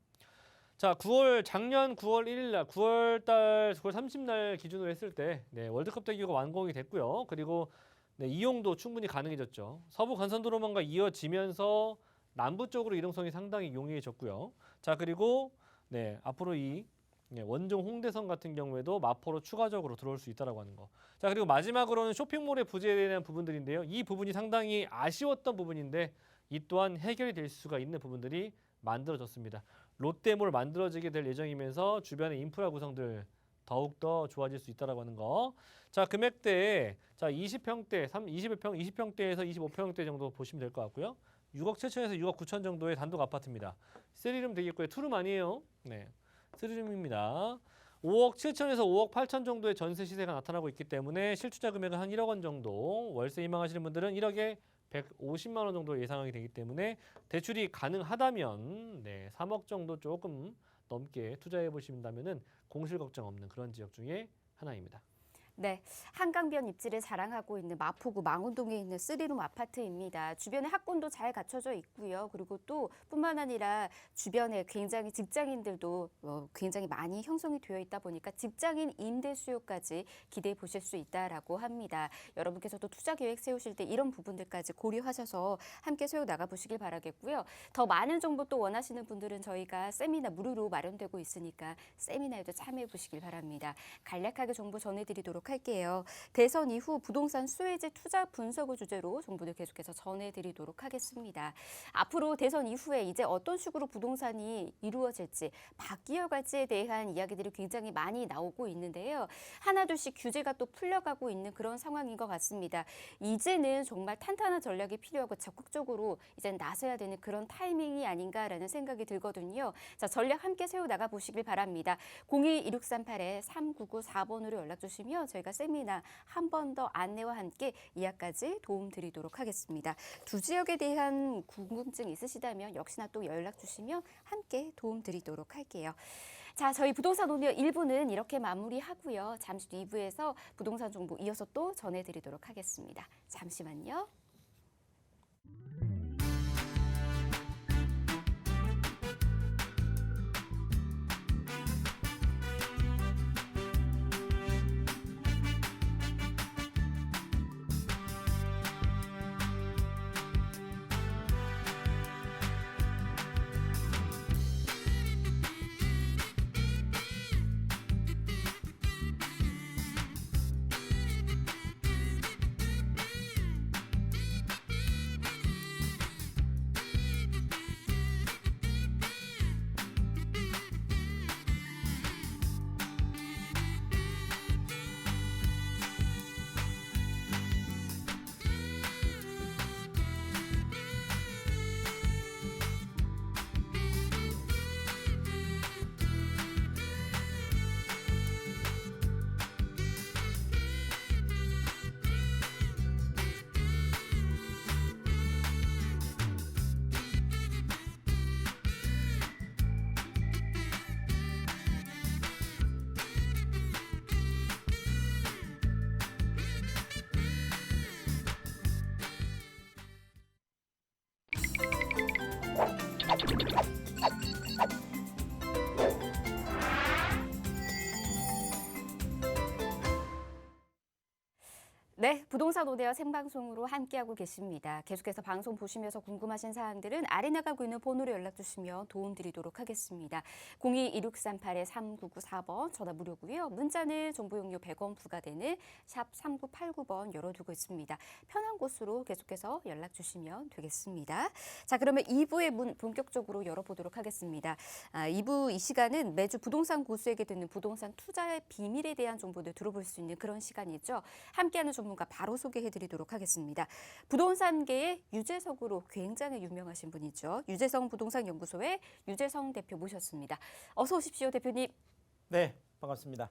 자, 작년 9월 1일 날, 9월 30날 기준으로 했을 때 월드컵 대기가 완공이 됐고요. 그리고 이용도 충분히 가능해졌죠. 서부 간선도로망과 이어지면서 남부 쪽으로 이동성이 상당히 용이해졌고요. 자, 그리고 앞으로 이 원종 홍대선 같은 경우에도 마포로 추가적으로 들어올 수 있다라고 하는 거. 자, 그리고 마지막으로는 쇼핑몰의 부재에 대한 부분들인데요. 이 부분이 상당히 아쉬웠던 부분인데 이 또한 해결이 될 수가 있는 부분들이 만들어졌습니다. 롯데몰 만들어지게 될 예정이면서 주변의 인프라 구성들 더욱더 좋아질 수 있다라고 하는 거. 자, 금액대 20평대, 20평대에서 25평대 정도 보시면 될 것 같고요. 6억 7천에서 6억 9천 정도의 단독 아파트입니다. 3룸 되겠고요. 2룸 아니에요. 3룸입니다. 5억 7천에서 5억 8천 정도의 전세 시세가 나타나고 있기 때문에 실투자 금액은 한 1억 원 정도, 월세 희망하시는 분들은 1억에 150만 원 정도 예상이 되기 때문에 대출이 가능하다면 3억 정도 조금 넘게 투자해 보신다면은 공실 걱정 없는 그런 지역 중에 하나입니다. 네, 한강변 입지를 자랑하고 있는 마포구 망원동에 있는 3룸 아파트입니다. 주변에 학군도 잘 갖춰져 있고요. 그리고 또 뿐만 아니라 주변에 굉장히 직장인들도 굉장히 많이 형성이 되어 있다 보니까 직장인 임대 수요까지 기대해 보실 수 있다라고 합니다. 여러분께서도 투자 계획 세우실 때 이런 부분들까지 고려하셔서 함께 세워 나가 보시길 바라겠고요. 더 많은 정보 또 원하시는 분들은 저희가 세미나 무료로 마련되고 있으니까 세미나에도 참여해 보시길 바랍니다. 간략하게 정보 전해드리도록 할게요. 대선 이후 부동산 수혜지 투자 분석을 주제로 정보를 계속해서 전해드리도록 하겠습니다. 앞으로 대선 이후에 이제 어떤 식으로 부동산이 이루어질지 바뀌어갈지에 대한 이야기들이 굉장히 많이 나오고 있는데요. 하나둘씩 규제가 또 풀려가고 있는 그런 상황인 것 같습니다. 이제는 정말 탄탄한 전략이 필요하고 적극적으로 이제 나서야 되는 그런 타이밍이 아닌가라는 생각이 들거든요. 자, 전략 함께 세워 나가 보시길 바랍니다. 02-2638-3994번으로 연락 주시면 저희가 세미나 한 번 더 안내와 함께 이하까지 도움드리도록 하겠습니다. 두 지역에 대한 궁금증 있으시다면 역시나 또 연락 주시면 함께 도움드리도록 할게요. 자, 저희 부동산 오늘 1부는 이렇게 마무리하고요. 잠시 후 2부에서 부동산 정보 이어서 또 전해드리도록 하겠습니다. 잠시만요. 네, 부동산 오데어 생방송으로 함께하고 계십니다. 계속해서 방송 보시면서 궁금하신 사항들은 아래 나가고 있는 번호로 연락 주시면 도움드리도록 하겠습니다. 02-2638-3994번 전화 무료고요. 문자는 정보용료 100원 부과되는 샵 3989번 열어두고 있습니다. 편한 곳으로 계속해서 연락 주시면 되겠습니다. 자, 그러면 2부의 문 본격적으로 열어보도록 하겠습니다. 2부 이 시간은 매주 부동산 고수에게 듣는 부동산 투자의 비밀에 대한 정보들 들어볼 수 있는 그런 시간이죠. 함께하는 전문가 바로 소개해드리도록 하겠습니다. 부동산계의 유재석으로 굉장히 유명하신 분이죠. 유재성 부동산연구소의 유재성 대표 모셨습니다. 어서 오십시오, 대표님. 네, 반갑습니다.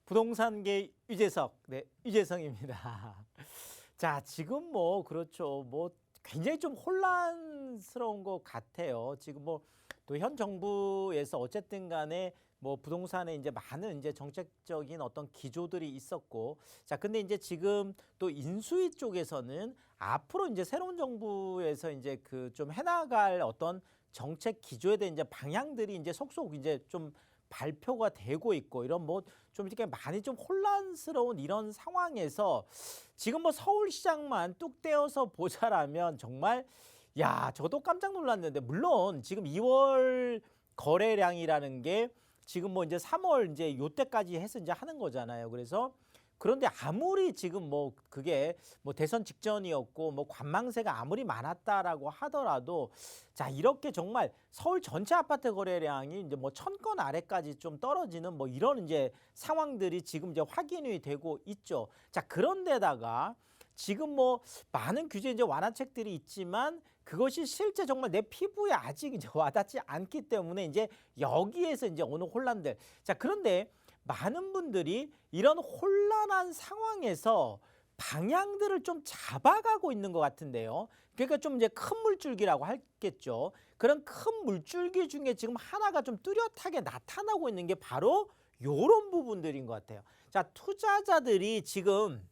부동산계 유재석, 네, 유재성입니다. 자, 지금 그렇죠. 굉장히 좀 혼란스러운 것 같아요. 지금 또 현 정부에서 어쨌든 간에 부동산에 이제 많은 이제 정책적인 어떤 기조들이 있었고, 자, 근데 이제 지금 또 인수위 쪽에서는 앞으로 이제 새로운 정부에서 이제 그 좀 해나갈 어떤 정책 기조에 대한 이제 방향들이 이제 속속 이제 좀 발표가 되고 있고, 이런 좀 이렇게 많이 좀 혼란스러운 이런 상황에서 지금 서울시장만 뚝 떼어서 보자라면 정말 저도 깜짝 놀랐는데, 물론 지금 2월 거래량이라는 게 지금 이제 3월 이제 요때까지 해서 이제 하는 거잖아요. 그런데 아무리 지금 그게 대선 직전이었고 관망세가 아무리 많았다라고 하더라도, 자, 이렇게 정말 서울 전체 아파트 거래량이 이제 1,000건 아래까지 좀 떨어지는 이런 이제 상황들이 지금 이제 확인이 되고 있죠. 자, 그런데다가 지금 많은 규제 이제 완화책들이 있지만 그것이 실제 정말 내 피부에 아직 이제 와닿지 않기 때문에 이제 여기에서 이제 오는 혼란들. 자, 그런데 많은 분들이 이런 혼란한 상황에서 방향들을 좀 잡아가고 있는 것 같은데요. 그러니까 좀 이제 큰 물줄기라고 하겠죠. 그런 큰 물줄기 중에 지금 하나가 좀 뚜렷하게 나타나고 있는 게 바로 이런 부분들인 것 같아요. 자, 투자자들이 지금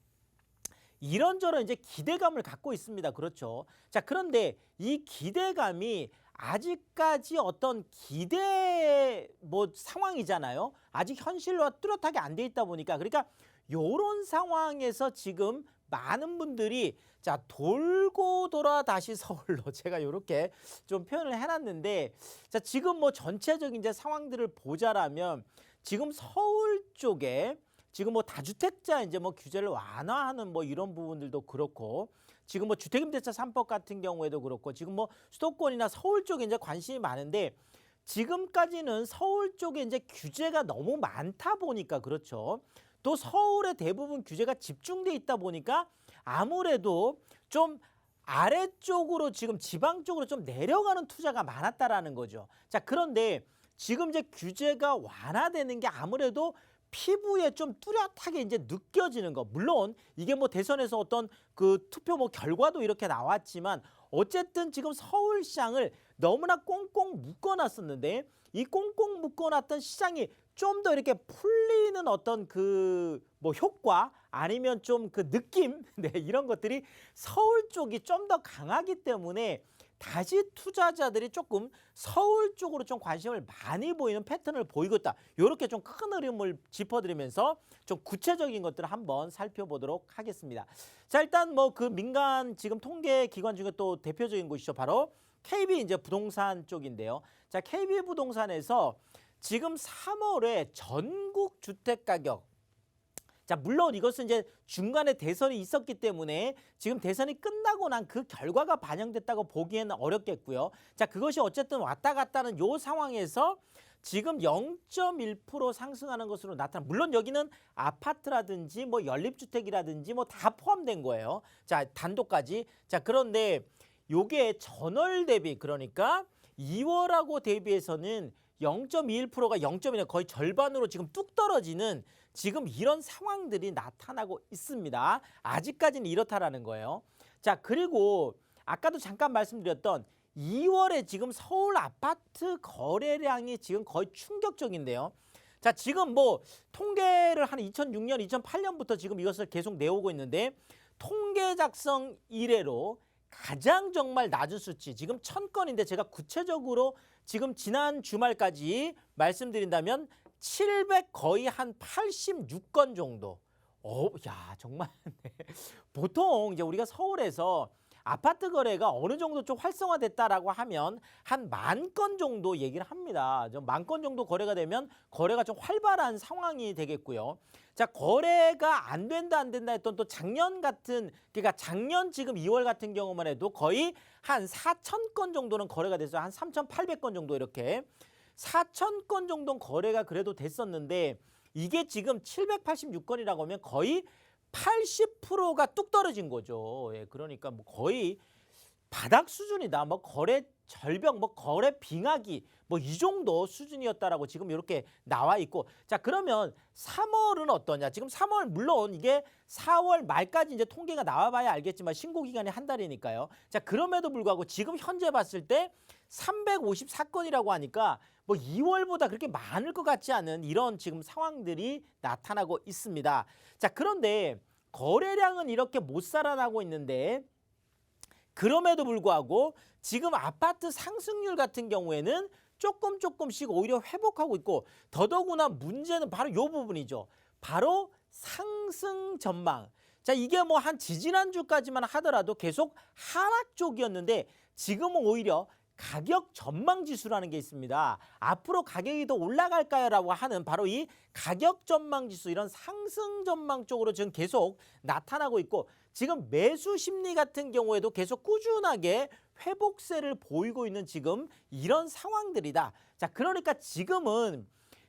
이런저런 이제 기대감을 갖고 있습니다. 그렇죠. 자, 그런데 이 기대감이 아직까지 어떤 기대 상황이잖아요. 아직 현실과 뚜렷하게 안 돼 있다 보니까, 그러니까 요런 상황에서 지금 많은 분들이 자, 돌고 돌아 다시 서울로, 제가 요렇게 좀 표현을 해놨는데, 자, 지금 전체적인 이제 상황들을 보자라면 지금 서울 쪽에 지금 다주택자 이제 규제를 완화하는 이런 부분들도 그렇고, 지금 주택임대차 3법 같은 경우에도 그렇고, 지금 수도권이나 서울 쪽에 이제 관심이 많은데, 지금까지는 서울 쪽에 이제 규제가 너무 많다 보니까, 그렇죠. 또 서울에 대부분 규제가 집중돼 있다 보니까 아무래도 좀 아래쪽으로 지금 지방 쪽으로 좀 내려가는 투자가 많았다라는 거죠. 자, 그런데 지금 이제 규제가 완화되는 게 아무래도 피부에 좀 뚜렷하게 이제 느껴지는 거. 물론 이게 뭐 대선에서 어떤 그 투표 뭐 결과도 이렇게 나왔지만 어쨌든 지금 서울시장을 너무나 꽁꽁 묶어놨었는데 이 꽁꽁 묶어놨던 시장이 좀 더 이렇게 풀리는 어떤 그 뭐 효과 아니면 좀 그 느낌 네, 이런 것들이 서울 쪽이 좀 더 강하기 때문에 다시 투자자들이 조금 서울 쪽으로 좀 관심을 많이 보이는 패턴을 보이고 있다. 이렇게 좀 큰 흐름을 짚어드리면서 좀 구체적인 것들을 한번 살펴보도록 하겠습니다. 자, 일단 뭐 그 민간 지금 통계 기관 중에 또 대표적인 곳이죠. 바로 KB 이제 부동산 쪽인데요. 자, KB 부동산에서 지금 3월에 전국 주택 가격, 자, 물론 이것은 이제 중간에 대선이 있었기 때문에 지금 대선이 끝나고 난 그 결과가 반영됐다고 보기에는 어렵겠고요. 자, 그것이 어쨌든 왔다 갔다 하는 요 상황에서 지금 0.1% 상승하는 것으로 나타나. 물론 여기는 아파트라든지 뭐 연립주택이라든지 뭐 다 포함된 거예요. 자, 단독까지. 자, 그런데 요게 전월 대비 그러니까 2월하고 대비해서는 0.21%가 0.1, 거의 절반으로 지금 뚝 떨어지는 지금 이런 상황들이 나타나고 있습니다. 아직까지는 이렇다라는 거예요. 자, 그리고 아까도 잠깐 말씀드렸던 2월에 지금 서울 아파트 거래량이 지금 거의 충격적인데요. 자, 지금 뭐 통계를 한 2006년, 2008년부터 지금 이것을 계속 내오고 있는데 통계 작성 이래로 가장 정말 낮은 수치, 지금 1000건인데 제가 구체적으로 지금 지난 주말까지 말씀드린다면 700 거의 한 86건 정도. 야, 정말 네. 보통 이제 우리가 서울에서 아파트 거래가 어느 정도 좀 활성화됐다라고 하면 한 10,000건 정도 얘기를 합니다. 좀 10,000건 정도 거래가 되면 거래가 좀 활발한 상황이 되겠고요. 자, 거래가 안 된다 했던 또 작년 같은, 그러니까 작년 지금 2월 같은 경우만 해도 거의 한 4,000건 정도는 거래가 됐어요. 한 3,800건 정도 이렇게 4,000건 정도 거래가 그래도 됐었는데 이게 지금 786건이라고 하면 거의 80%가 뚝 떨어진 거죠. 예, 그러니까 뭐 거의 바닥 수준이다. 뭐 거래 절벽, 뭐 거래 빙하기, 뭐 이 정도 수준이었다라고 지금 이렇게 나와 있고. 자, 그러면 3월은 어떠냐? 지금 3월 물론 이게 4월 말까지 이제 통계가 나와봐야 알겠지만 신고 기간이 한 달이니까요. 자, 그럼에도 불구하고 지금 현재 봤을 때 354건이라고 하니까 뭐 2월보다 그렇게 많을 것 같지 않은 이런 지금 상황들이 나타나고 있습니다. 자, 그런데 거래량은 이렇게 못 살아나고 있는데 그럼에도 불구하고 지금 아파트 상승률 같은 경우에는 조금씩 오히려 회복하고 있고, 더더구나 문제는 바로 이 부분이죠. 바로 상승 전망. 자, 이게 뭐 한 지지난주까지만 하더라도 계속 하락 쪽이었는데 지금은 오히려 가격 전망 지수라는 게 있습니다. 앞으로 가격이 더 올라갈까요라고 하는 바로 이 가격 전망 지수, 이런 상승 전망 쪽으로 지금 계속 나타나고 있고, 지금 매수 심리 같은 경우에도 계속 꾸준하게 회복세를 보이고 있는 지금 이런 상황들이다. 자, 그러니까 지금은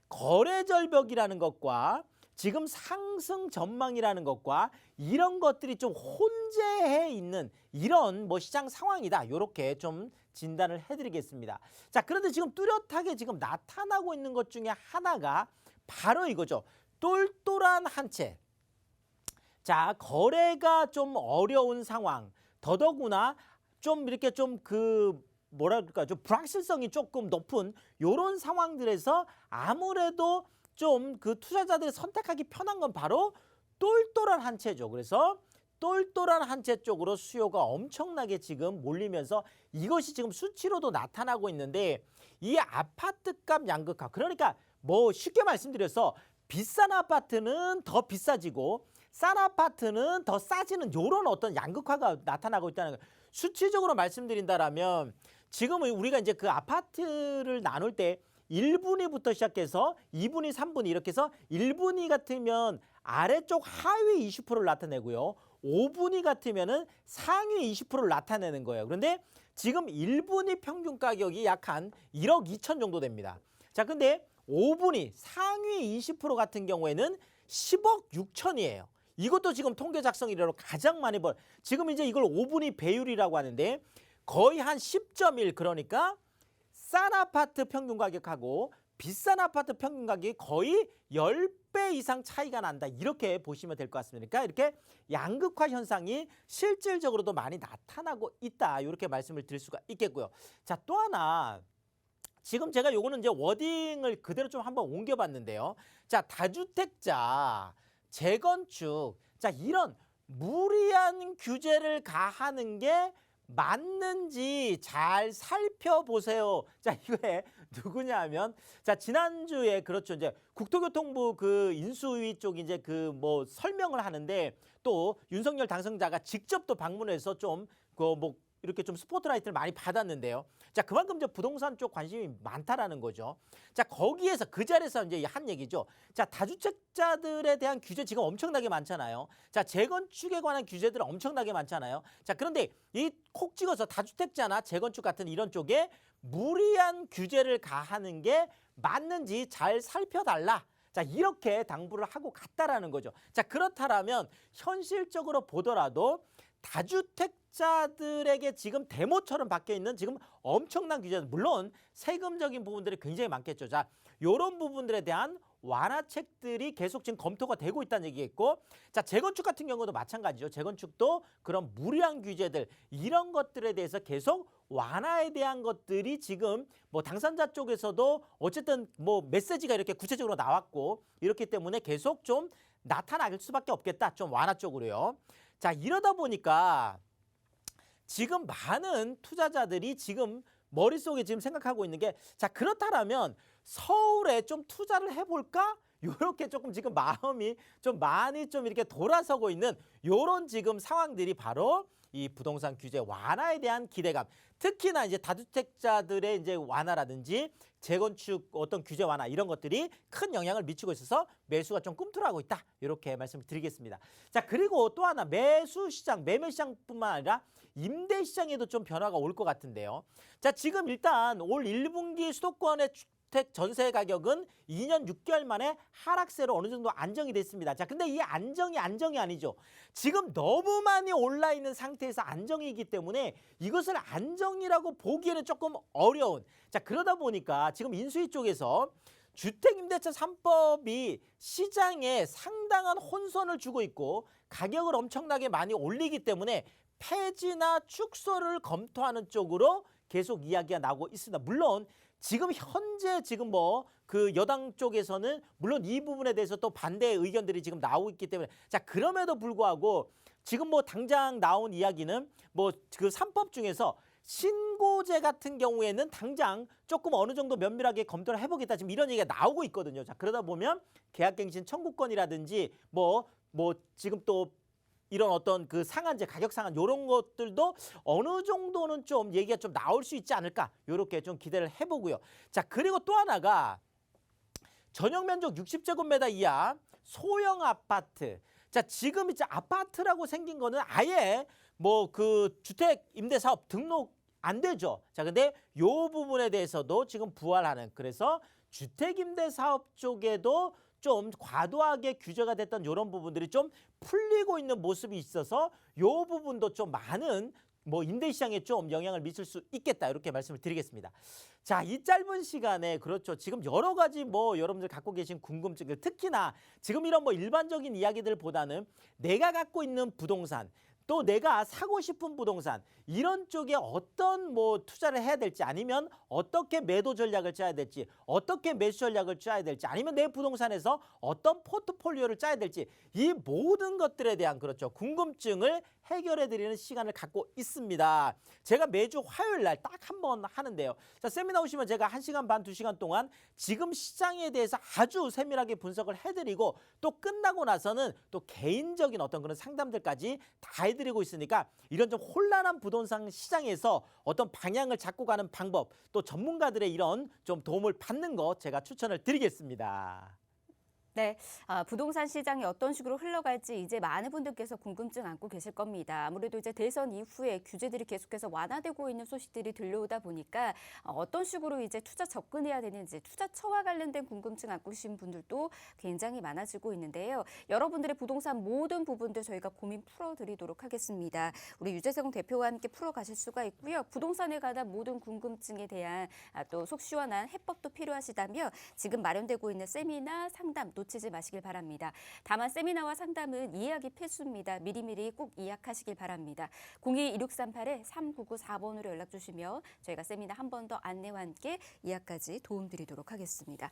거래 절벽이라는 것과 지금 상승 전망이라는 것과 이런 것들이 좀 혼재해 있는 이런 뭐 시장 상황이다. 이렇게 좀 진단을 해드리겠습니다. 자, 그런데 지금 뚜렷하게 지금 나타나고 있는 것 중에 하나가 바로 이거죠. 똘똘한 한 채. 자, 거래가 좀 어려운 상황. 더더구나 좀 이렇게 좀 그 뭐랄까 좀 불확실성이 조금 높은 이런 상황들에서 아무래도 좀 그 투자자들이 선택하기 편한 건 바로 똘똘한 한 채죠. 그래서 똘똘한 한 채 쪽으로 수요가 엄청나게 지금 몰리면서 이것이 지금 수치로도 나타나고 있는데, 이 아파트값 양극화, 그러니까 뭐 쉽게 말씀드려서 비싼 아파트는 더 비싸지고 싼 아파트는 더 싸지는 이런 어떤 양극화가 나타나고 있다는 거예요. 수치적으로 말씀드린다라면 지금 우리가 이제 그 아파트를 나눌 때 1분위부터 시작해서 2분위, 3분위 이렇게 해서 1분위 같으면 아래쪽 하위 20%를 나타내고요. 5분위 같으면은 상위 20%를 나타내는 거예요. 그런데 지금 1분위 평균 가격이 약 한 1억 2천 정도 됩니다. 자, 근데 5분위 상위 20% 같은 경우에는 10억 6천이에요. 이것도 지금 통계 작성 이래로 가장 많이 지금 이제 이걸 5분위 배율이라고 하는데 거의 한 10.1, 그러니까 싼 아파트 평균 가격하고 비싼 아파트 평균 가격이 거의 10배 이상 차이가 난다. 이렇게 보시면 될 것 같습니다. 그러니까 이렇게 양극화 현상이 실질적으로도 많이 나타나고 있다. 이렇게 말씀을 드릴 수가 있겠고요. 자, 또 하나 지금 제가 요거는 이제 워딩을 그대로 좀 한번 옮겨봤는데요. 자, 다주택자, 재건축, 자, 이런 무리한 규제를 가하는 게 맞는지 잘 살펴보세요. 자, 이거에 누구냐 하면, 자, 지난주에 그렇죠. 이제 국토교통부 그 인수위 쪽 이제 그 뭐 설명을 하는데 또 윤석열 당선자가 직접 또 방문해서 좀 그 뭐 이렇게 좀 스포트라이트를 많이 받았는데요. 자, 그만큼 이제 부동산 쪽 관심이 많다라는 거죠. 자, 거기에서 그 자리에서 이제 한 얘기죠. 자, 다주택자들에 대한 규제 지금 엄청나게 많잖아요. 자, 재건축에 관한 규제들 엄청나게 많잖아요. 자, 그런데 이 콕 찍어서 다주택자나 재건축 같은 이런 쪽에 무리한 규제를 가하는 게 맞는지 잘 살펴달라. 자, 이렇게 당부를 하고 갔다라는 거죠. 자, 그렇다라면 현실적으로 보더라도 다주택자들에게 지금 데모처럼 박혀 있는 지금 엄청난 규제들, 물론 세금적인 부분들이 굉장히 많겠죠. 자, 요런 부분들에 대한 완화책들이 계속 지금 검토가 되고 있다는 얘기겠고, 자, 재건축 같은 경우도 마찬가지죠. 재건축도 그런 무리한 규제들, 이런 것들에 대해서 계속 완화에 대한 것들이 지금 뭐 당선자 쪽에서도 어쨌든 뭐 메시지가 이렇게 구체적으로 나왔고, 이렇기 때문에 계속 좀 나타날 수밖에 없겠다. 좀 완화 쪽으로요. 자, 이러다 보니까 지금 많은 투자자들이 지금 머릿속에 지금 생각하고 있는 게, 자, 그렇다면 서울에 좀 투자를 해볼까? 요렇게 조금 지금 마음이 좀 많이 좀 이렇게 돌아서고 있는 요런 지금 상황들이 바로 이 부동산 규제 완화에 대한 기대감, 특히나 이제 다주택자들의 이제 완화라든지 재건축 어떤 규제 완화 이런 것들이 큰 영향을 미치고 있어서 매수가 좀 꿈틀하고 있다. 이렇게 말씀을 드리겠습니다. 자, 그리고 또 하나 매수 시장, 매매 시장뿐만 아니라 임대 시장에도 좀 변화가 올 것 같은데요. 자, 지금 일단 올 1분기 수도권의 주택 전세 가격은 2년 6개월 만에 하락세로 어느 정도 안정이 됐습니다. 자, 근데 이 안정이 아니죠. 지금 너무 많이 올라 있는 상태에서 안정이기 때문에 이것을 안정이라고 보기에는 조금 어려운. 자, 그러다 보니까 지금 인수위 쪽에서 주택임대차 3법이 시장에 상당한 혼선을 주고 있고 가격을 엄청나게 많이 올리기 때문에 폐지나 축소를 검토하는 쪽으로 계속 이야기가 나오고 있습니다. 물론 지금 현재 지금 뭐 그 여당 쪽에서는 물론 이 부분에 대해서 또 반대의 의견들이 지금 나오고 있기 때문에, 자, 그럼에도 불구하고 지금 뭐 당장 나온 이야기는 뭐 그 3법 중에서 신고제 같은 경우에는 당장 조금 어느 정도 면밀하게 검토를 해보겠다, 지금 이런 얘기가 나오고 있거든요. 자, 그러다 보면 계약갱신 청구권이라든지 뭐 지금 또 이런 어떤 그 상한제, 가격 상한 이런 것들도 어느 정도는 좀 얘기가 좀 나올 수 있지 않을까, 이렇게 좀 기대를 해보고요. 자, 그리고 또 하나가 전용 면적 60제곱미터 이하 소형 아파트. 자, 지금 이제 아파트라고 생긴 거는 아예 뭐 그 주택 임대 사업 등록 안 되죠. 자, 근데 요 부분에 대해서도 지금 부활하는, 그래서 주택 임대 사업 쪽에도 좀 과도하게 규제가 됐던 이런 부분들이 좀 풀리고 있는 모습이 있어서 요 부분도 좀 많은 뭐 임대 시장에 좀 영향을 미칠 수 있겠다, 이렇게 말씀을 드리겠습니다. 자, 이 짧은 시간에 그렇죠. 지금 여러 가지 뭐 여러분들 갖고 계신 궁금증들, 특히나 지금 이런 뭐 일반적인 이야기들보다는 내가 갖고 있는 부동산, 또 내가 사고 싶은 부동산, 이런 쪽에 어떤 뭐 투자를 해야 될지, 아니면 어떻게 매도 전략을 짜야 될지, 어떻게 매수 전략을 짜야 될지, 아니면 내 부동산에서 어떤 포트폴리오를 짜야 될지, 이 모든 것들에 대한 그렇죠 궁금증을 해결해 드리는 시간을 갖고 있습니다. 제가 매주 화요일 날 딱 한 번 하는데요. 자, 세미나 오시면 제가 1시간 반, 2시간 동안 지금 시장에 대해서 아주 세밀하게 분석을 해드리고, 또 끝나고 나서는 또 개인적인 어떤 그런 상담들까지 다 해드리고 있으니까, 이런 좀 혼란한 부동산 시장에서 어떤 방향을 잡고 가는 방법, 또 전문가들의 이런 좀 도움을 받는 거 제가 추천을 드리겠습니다. 네, 부동산 시장이 어떤 식으로 흘러갈지 이제 많은 분들께서 궁금증 안고 계실 겁니다. 아무래도 이제 대선 이후에 규제들이 계속해서 완화되고 있는 소식들이 들려오다 보니까 어떤 식으로 이제 투자 접근해야 되는지 투자처와 관련된 궁금증 안고 계신 분들도 굉장히 많아지고 있는데요. 여러분들의 부동산 모든 부분들 저희가 고민 풀어드리도록 하겠습니다. 우리 유재성 대표와 함께 풀어가실 수가 있고요. 부동산에 관한 모든 궁금증에 대한 또 속 시원한 해법도 필요하시다면 지금 마련되고 있는 세미나 상담 놓치지 마시길 바랍니다. 다만 세미나와 상담은 예약이 필수입니다. 미리미리 꼭 예약하시길 바랍니다. 02-1638-3994번으로 연락 주시면 저희가 세미나 한 번 더 안내와 함께 예약까지 도움드리도록 하겠습니다.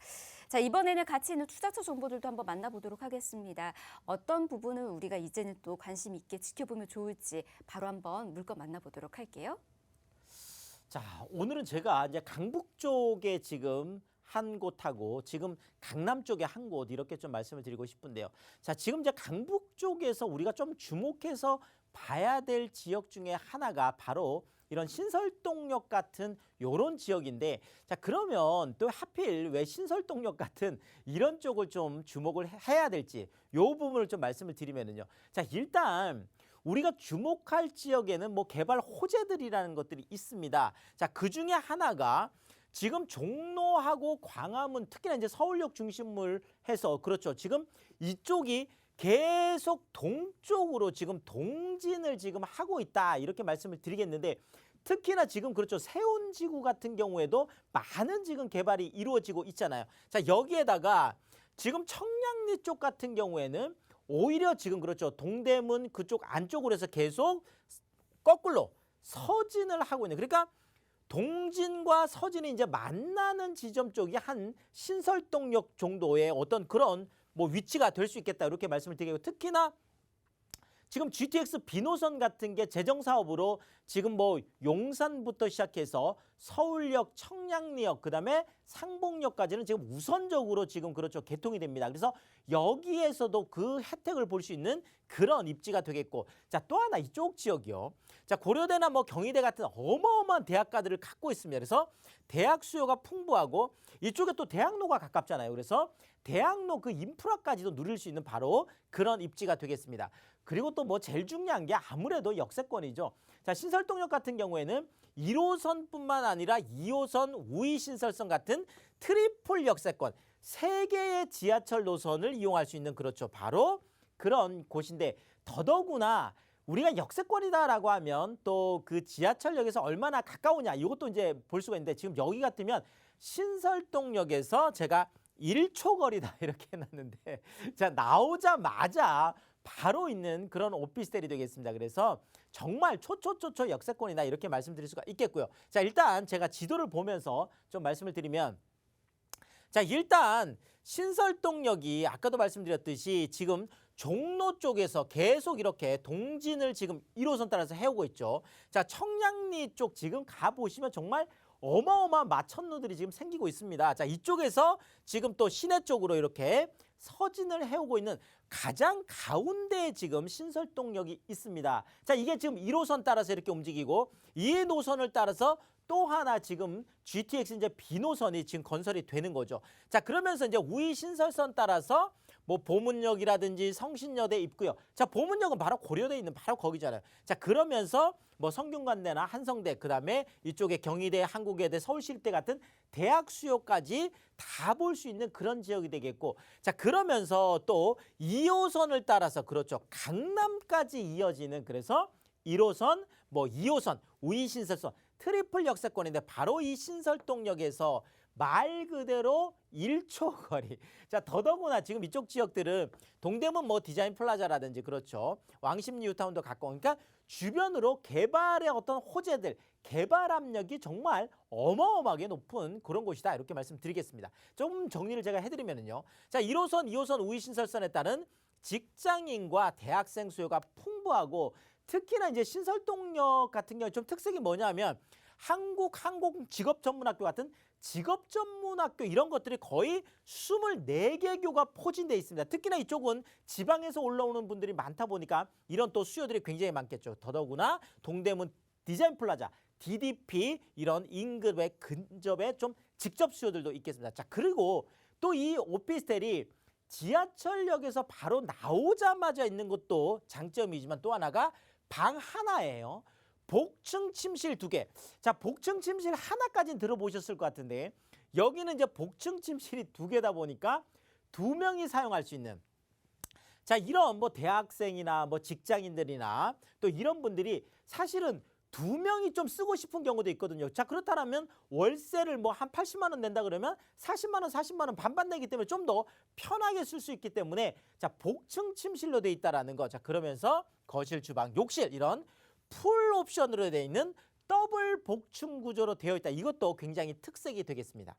자, 이번에는 가치 있는 투자처 정보들도 한번 만나보도록 하겠습니다. 어떤 부분을 우리가 이제는 또 관심 있게 지켜보면 좋을지 바로 한번 물건 만나보도록 할게요. 자, 오늘은 제가 이제 강북 쪽에 지금 한 곳하고 지금 강남 쪽에 한 곳 이렇게 좀 말씀을 드리고 싶은데요. 자, 지금 이제 강북 쪽에서 우리가 좀 주목해서 봐야 될 지역 중에 하나가 바로 이런 신설동역 같은 요런 지역인데, 자, 그러면 또 하필 왜 신설동역 같은 이런 쪽을 좀 주목을 해야 될지 요 부분을 좀 말씀을 드리면은요. 자, 일단 우리가 주목할 지역에는 뭐 개발 호재들이라는 것들이 있습니다. 자, 그 중에 하나가 지금 종로하고 광화문, 특히나 이제 서울역 중심을 해서 그렇죠. 지금 이쪽이 계속 동쪽으로 지금 동진을 지금 하고 있다 이렇게 말씀을 드리겠는데, 특히나 지금 그렇죠. 세운지구 같은 경우에도 많은 지금 개발이 이루어지고 있잖아요. 자, 여기에다가 지금 청량리 쪽 같은 경우에는 오히려 지금 그렇죠. 동대문 그쪽 안쪽으로 해서 계속 거꾸로 서진을 하고 있는, 그러니까 동진과 서진이 이제 만나는 지점 쪽이 한 신설동역 정도의 어떤 그런 뭐 위치가 될 수 있겠다 이렇게 말씀을 드리고, 특히나 지금 GTX 비노선 같은 게 재정 사업으로 지금 뭐 용산부터 시작해서 서울역, 청량리역, 그다음에 상봉역까지는 지금 우선적으로 지금 그렇죠. 개통이 됩니다. 그래서 여기에서도 그 혜택을 볼 수 있는 그런 입지가 되겠고, 자, 또 하나 이쪽 지역이요. 자, 고려대나 뭐 경희대 같은 어마어마한 대학가들을 갖고 있습니다. 그래서 대학 수요가 풍부하고 이쪽에 또 대학로가 가깝잖아요. 그래서 대학로 그 인프라까지도 누릴 수 있는 바로 그런 입지가 되겠습니다. 그리고 또 뭐 제일 중요한 게 아무래도 역세권이죠. 자, 신설동역 같은 경우에는 1호선뿐만 아니라 2호선, 우이신설선 같은 트리플 역세권 3개의 지하철 노선을 이용할 수 있는 그렇죠. 바로 그런 곳인데, 더더구나 우리가 역세권이다라고 하면 또 그 지하철역에서 얼마나 가까우냐 이것도 이제 볼 수가 있는데, 지금 여기 같으면 신설동역에서 제가 1초 거리다 이렇게 해놨는데, 자, 나오자마자 바로 있는 그런 오피스텔이 되겠습니다. 그래서 정말 초초초초 역세권이다 이렇게 말씀드릴 수가 있겠고요. 자, 일단 제가 지도를 보면서 좀 말씀을 드리면, 자, 일단 신설동역이 아까도 말씀드렸듯이 지금 종로 쪽에서 계속 이렇게 동진을 지금 1호선 따라서 해오고 있죠. 자, 청량리 쪽 지금 가보시면 정말 어마어마한 마천루들이 지금 생기고 있습니다. 자, 이쪽에서 지금 또 시내 쪽으로 이렇게 서진을 해오고 있는 가장 가운데에 지금 신설동역이 있습니다. 자, 이게 지금 1호선 따라서 이렇게 움직이고, 이 노선을 따라서 또 하나 지금 GTX 이제 B노선이 지금 건설이 되는 거죠. 자, 그러면서 이제 우이 신설선 따라서 뭐 보문역이라든지 성신여대 입구역. 자, 보문역은 바로 고려대에 있는 바로 거기잖아요. 자, 그러면서 뭐 성균관대나 한성대, 그다음에 이쪽에 경희대, 한국외대, 서울시립대 같은 대학 수요까지 다 볼 수 있는 그런 지역이 되겠고, 자, 그러면서 또 2호선을 따라서 그렇죠. 강남까지 이어지는, 그래서 1호선, 뭐 2호선, 우이신설선 트리플 역세권인데 바로 이 신설동역에서 말 그대로 1초 거리. 자, 더더구나 지금 이쪽 지역들은 동대문 뭐 디자인 플라자라든지 그렇죠. 왕십 뉴타운도 가까워. 그러니까 주변으로 개발의 어떤 호재들, 개발 압력이 정말 어마어마하게 높은 그런 곳이다 이렇게 말씀드리겠습니다. 좀 정리를 제가 해드리면은요. 자, 1호선, 2호선 우이신설선에 따른 직장인과 대학생 수요가 풍부하고, 특히나 이제 신설동역 같은 경우 좀 특색이 뭐냐면 한국직업전문학교 같은 직업전문학교 이런 것들이 거의 24개 교가 포진되어 있습니다. 특히나 이쪽은 지방에서 올라오는 분들이 많다 보니까 이런 또 수요들이 굉장히 많겠죠. 더더구나 동대문 디자인 플라자, DDP 이런 인근의 근접에 좀 직접 수요들도 있겠습니다. 자, 그리고 또 이 오피스텔이 지하철역에서 바로 나오자마자 있는 것도 장점이지만 또 하나가 방 하나예요. 복층 침실 2개. 자, 복층 침실 하나까지는 들어보셨을 것 같은데 여기는 이제 복층 침실이 2개다 보니까 2명이 사용할 수 있는, 자, 이런 뭐 대학생이나 뭐 직장인들이나 또 이런 분들이 사실은 2명이 좀 쓰고 싶은 경우도 있거든요. 자, 그렇다면 월세를 뭐 한 80만 원 낸다 그러면 40만 원, 40만 원 반반 내기 때문에 좀 더 편하게 쓸 수 있기 때문에 자, 복층 침실로 돼 있다라는 거. 자, 그러면서 거실, 주방, 욕실 이런 풀 옵션으로 되어 있는 더블 복층 구조로 되어 있다. 이것도 굉장히 특색이 되겠습니다.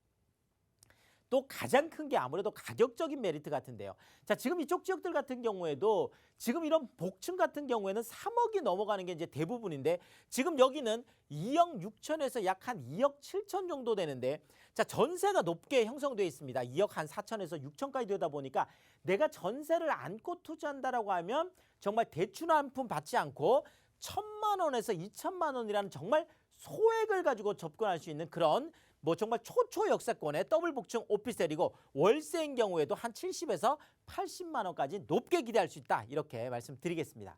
또 가장 큰 게 아무래도 가격적인 메리트 같은데요. 자, 지금 이쪽 지역들 같은 경우에도 지금 이런 복층 같은 경우에는 3억이 넘어가는 게 이제 대부분인데 지금 여기는 2억 6천에서 약 한 2억 7천 정도 되는데 자, 전세가 높게 형성되어 있습니다. 2억 한 4천에서 6천까지 되다 보니까 내가 전세를 안고 투자한다라고 하면 정말 대출 한 푼 받지 않고 1,000만 원에서 2천만 원이라는 정말 소액을 가지고 접근할 수 있는 그런 뭐 정말 초초 역세권의 더블 복층 오피스텔이고 월세인 경우에도 한 70에서 80만 원까지 높게 기대할 수 있다. 이렇게 말씀드리겠습니다.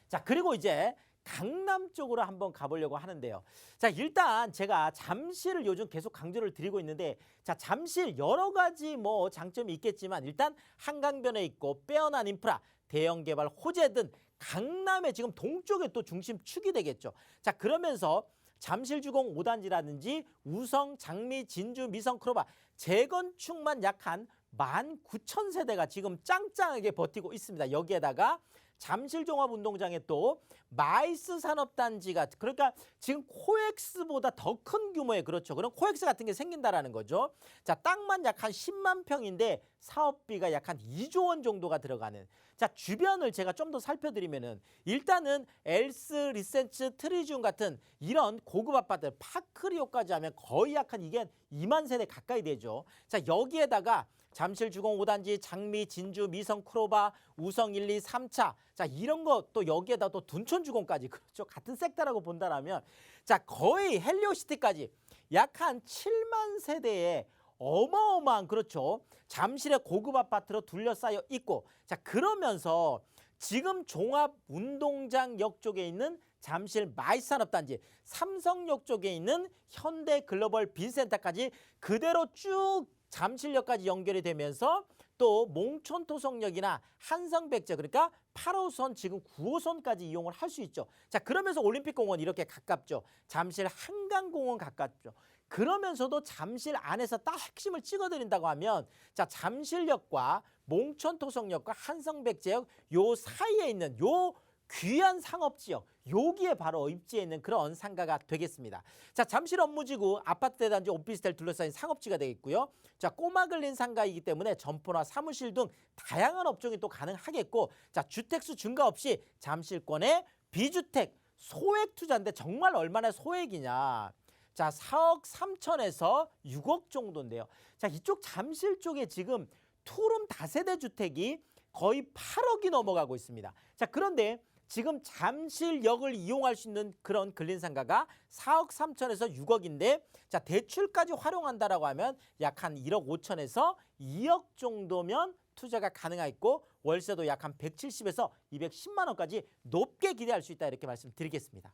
자, 그리고 이제 강남 쪽으로 한번 가보려고 하는데요. 자, 일단 제가 잠실을 요즘 계속 강조를 드리고 있는데 자, 잠실 여러 가지 뭐 장점이 있겠지만 일단 한강변에 있고 빼어난 인프라, 대형 개발 호재 등 강남의 지금 동쪽에 또 중심축이 되겠죠. 자, 그러면서 잠실주공 5단지라든지 우성, 장미, 진주, 미성, 크로바 재건축만 약 한 19,000세대가 지금 짱짱하게 버티고 있습니다. 여기에다가 잠실종합운동장에 또 마이스 산업단지가 그러니까 지금 코엑스보다 더 큰 규모의 그렇죠. 그런 코엑스 같은 게 생긴다라는 거죠. 자, 땅만 약 한 10만 평인데 사업비가 약 한 2조 원 정도가 들어가는. 자, 주변을 제가 좀 더 살펴드리면은 일단은 엘스, 리센츠, 트리지움 같은 이런 고급 아파트 파크리오까지 하면 거의 약 한 이게 2만 세대 가까이 되죠. 자, 여기에다가 잠실주공 5단지, 장미, 진주, 미성, 크로바, 우성 1, 2, 3차. 자, 이런 거 또 여기에다 또 둔촌주공까지 그렇죠. 같은 섹터라고 본다라면 자, 거의 헬리오시티까지 약 한 7만 세대의 어마어마한 그렇죠. 잠실의 고급 아파트로 둘러싸여 있고 자, 그러면서 지금 종합운동장역 쪽에 있는 잠실 마이산업단지, 삼성역 쪽에 있는 현대글로벌 빈센터까지 그대로 쭉 잠실역까지 연결이 되면서 또 몽촌토성역이나 한성백제 그러니까 8호선 지금 9호선까지 이용을 할 수 있죠. 자, 그러면서 올림픽공원 이렇게 가깝죠. 잠실 한강공원 가깝죠. 그러면서도 잠실 안에서 딱 핵심을 찍어드린다고 하면 자, 잠실역과 몽촌토성역과 한성백제역 요 사이에 있는 요 귀한 상업지역 여기에 바로 입지해 있는 그런 상가가 되겠습니다. 자, 잠실 업무지구 아파트 대단지 오피스텔 둘러싸인 상업지가 되겠고요. 자, 꼬마글린 상가이기 때문에 점포나 사무실 등 다양한 업종이 또 가능하겠고 자, 주택수 증가 없이 잠실권의 비주택 소액 투자인데 정말 얼마나 소액이냐. 자, 4억 3천에서 6억 정도인데요. 자, 이쪽 잠실 쪽에 지금 투룸 다세대 주택이 거의 8억이 넘어가고 있습니다. 자, 그런데 지금 잠실역을 이용할 수 있는 그런 근린상가가 4억 3천에서 6억인데 자, 대출까지 활용한다라고 하면 약 한 1억 5천에서 2억 정도면 투자가 가능하겠고 월세도 약 한 170에서 210만 원까지 높게 기대할 수 있다 이렇게 말씀드리겠습니다.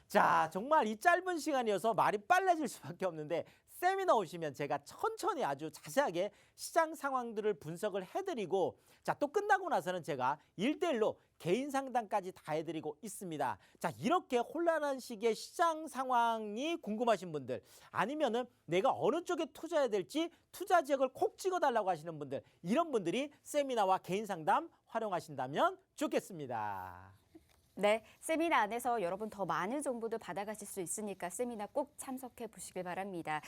자, 정말 이 짧은 시간이어서 말이 빨라질 수밖에 없는데 세미나 오시면 제가 천천히 아주 자세하게 시장 상황들을 분석을 해드리고 자, 또 끝나고 나서는 제가 1대1로 개인 상담까지 다 해드리고 있습니다. 자, 이렇게 혼란한 시기에 시장 상황이 궁금하신 분들 아니면은 내가 어느 쪽에 투자해야 될지 투자 지역을 콕 찍어달라고 하시는 분들 이런 분들이 세미나와 개인 상담 활용하신다면 좋겠습니다. 네, 세미나 안에서 여러분 더 많은 정보들 받아가실 수 있으니까 세미나 꼭 참석해 보시길 바랍니다.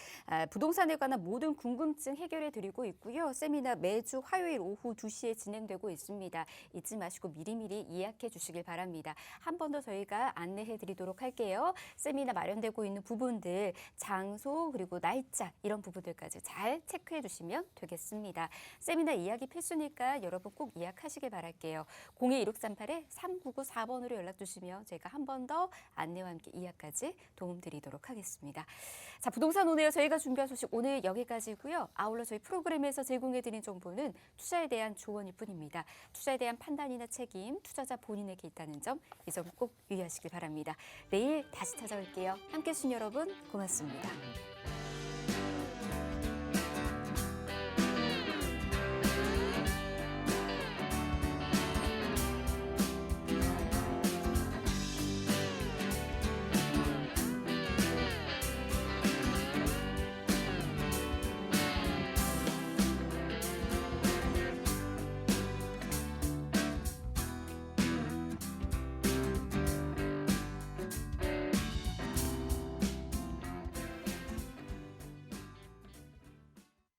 부동산에 관한 모든 궁금증 해결해 드리고 있고요. 세미나 매주 화요일 오후 2시에 진행되고 있습니다. 잊지 마시고 미리미리 예약해 주시길 바랍니다. 한 번 더 저희가 안내해 드리도록 할게요. 세미나 마련되고 있는 부분들, 장소 그리고 날짜 이런 부분들까지 잘 체크해 주시면 되겠습니다. 세미나 이야기 필수니까 여러분 꼭 예약하시길 바랄게요. 02-1638-3994번으로 연락 주시면 제가 한 번 더 안내와 함께 이야기까지 도움드리도록 하겠습니다. 자, 부동산 오네요. 저희가 준비한 소식 오늘 여기까지고요. 아울러 저희 프로그램에서 제공해드린 정보는 투자에 대한 조언일 뿐입니다. 투자에 대한 판단이나 책임, 투자자 본인에게 있다는 점, 이 점 꼭 유의하시길 바랍니다. 내일 다시 찾아올게요. 함께해 주신 여러분 고맙습니다.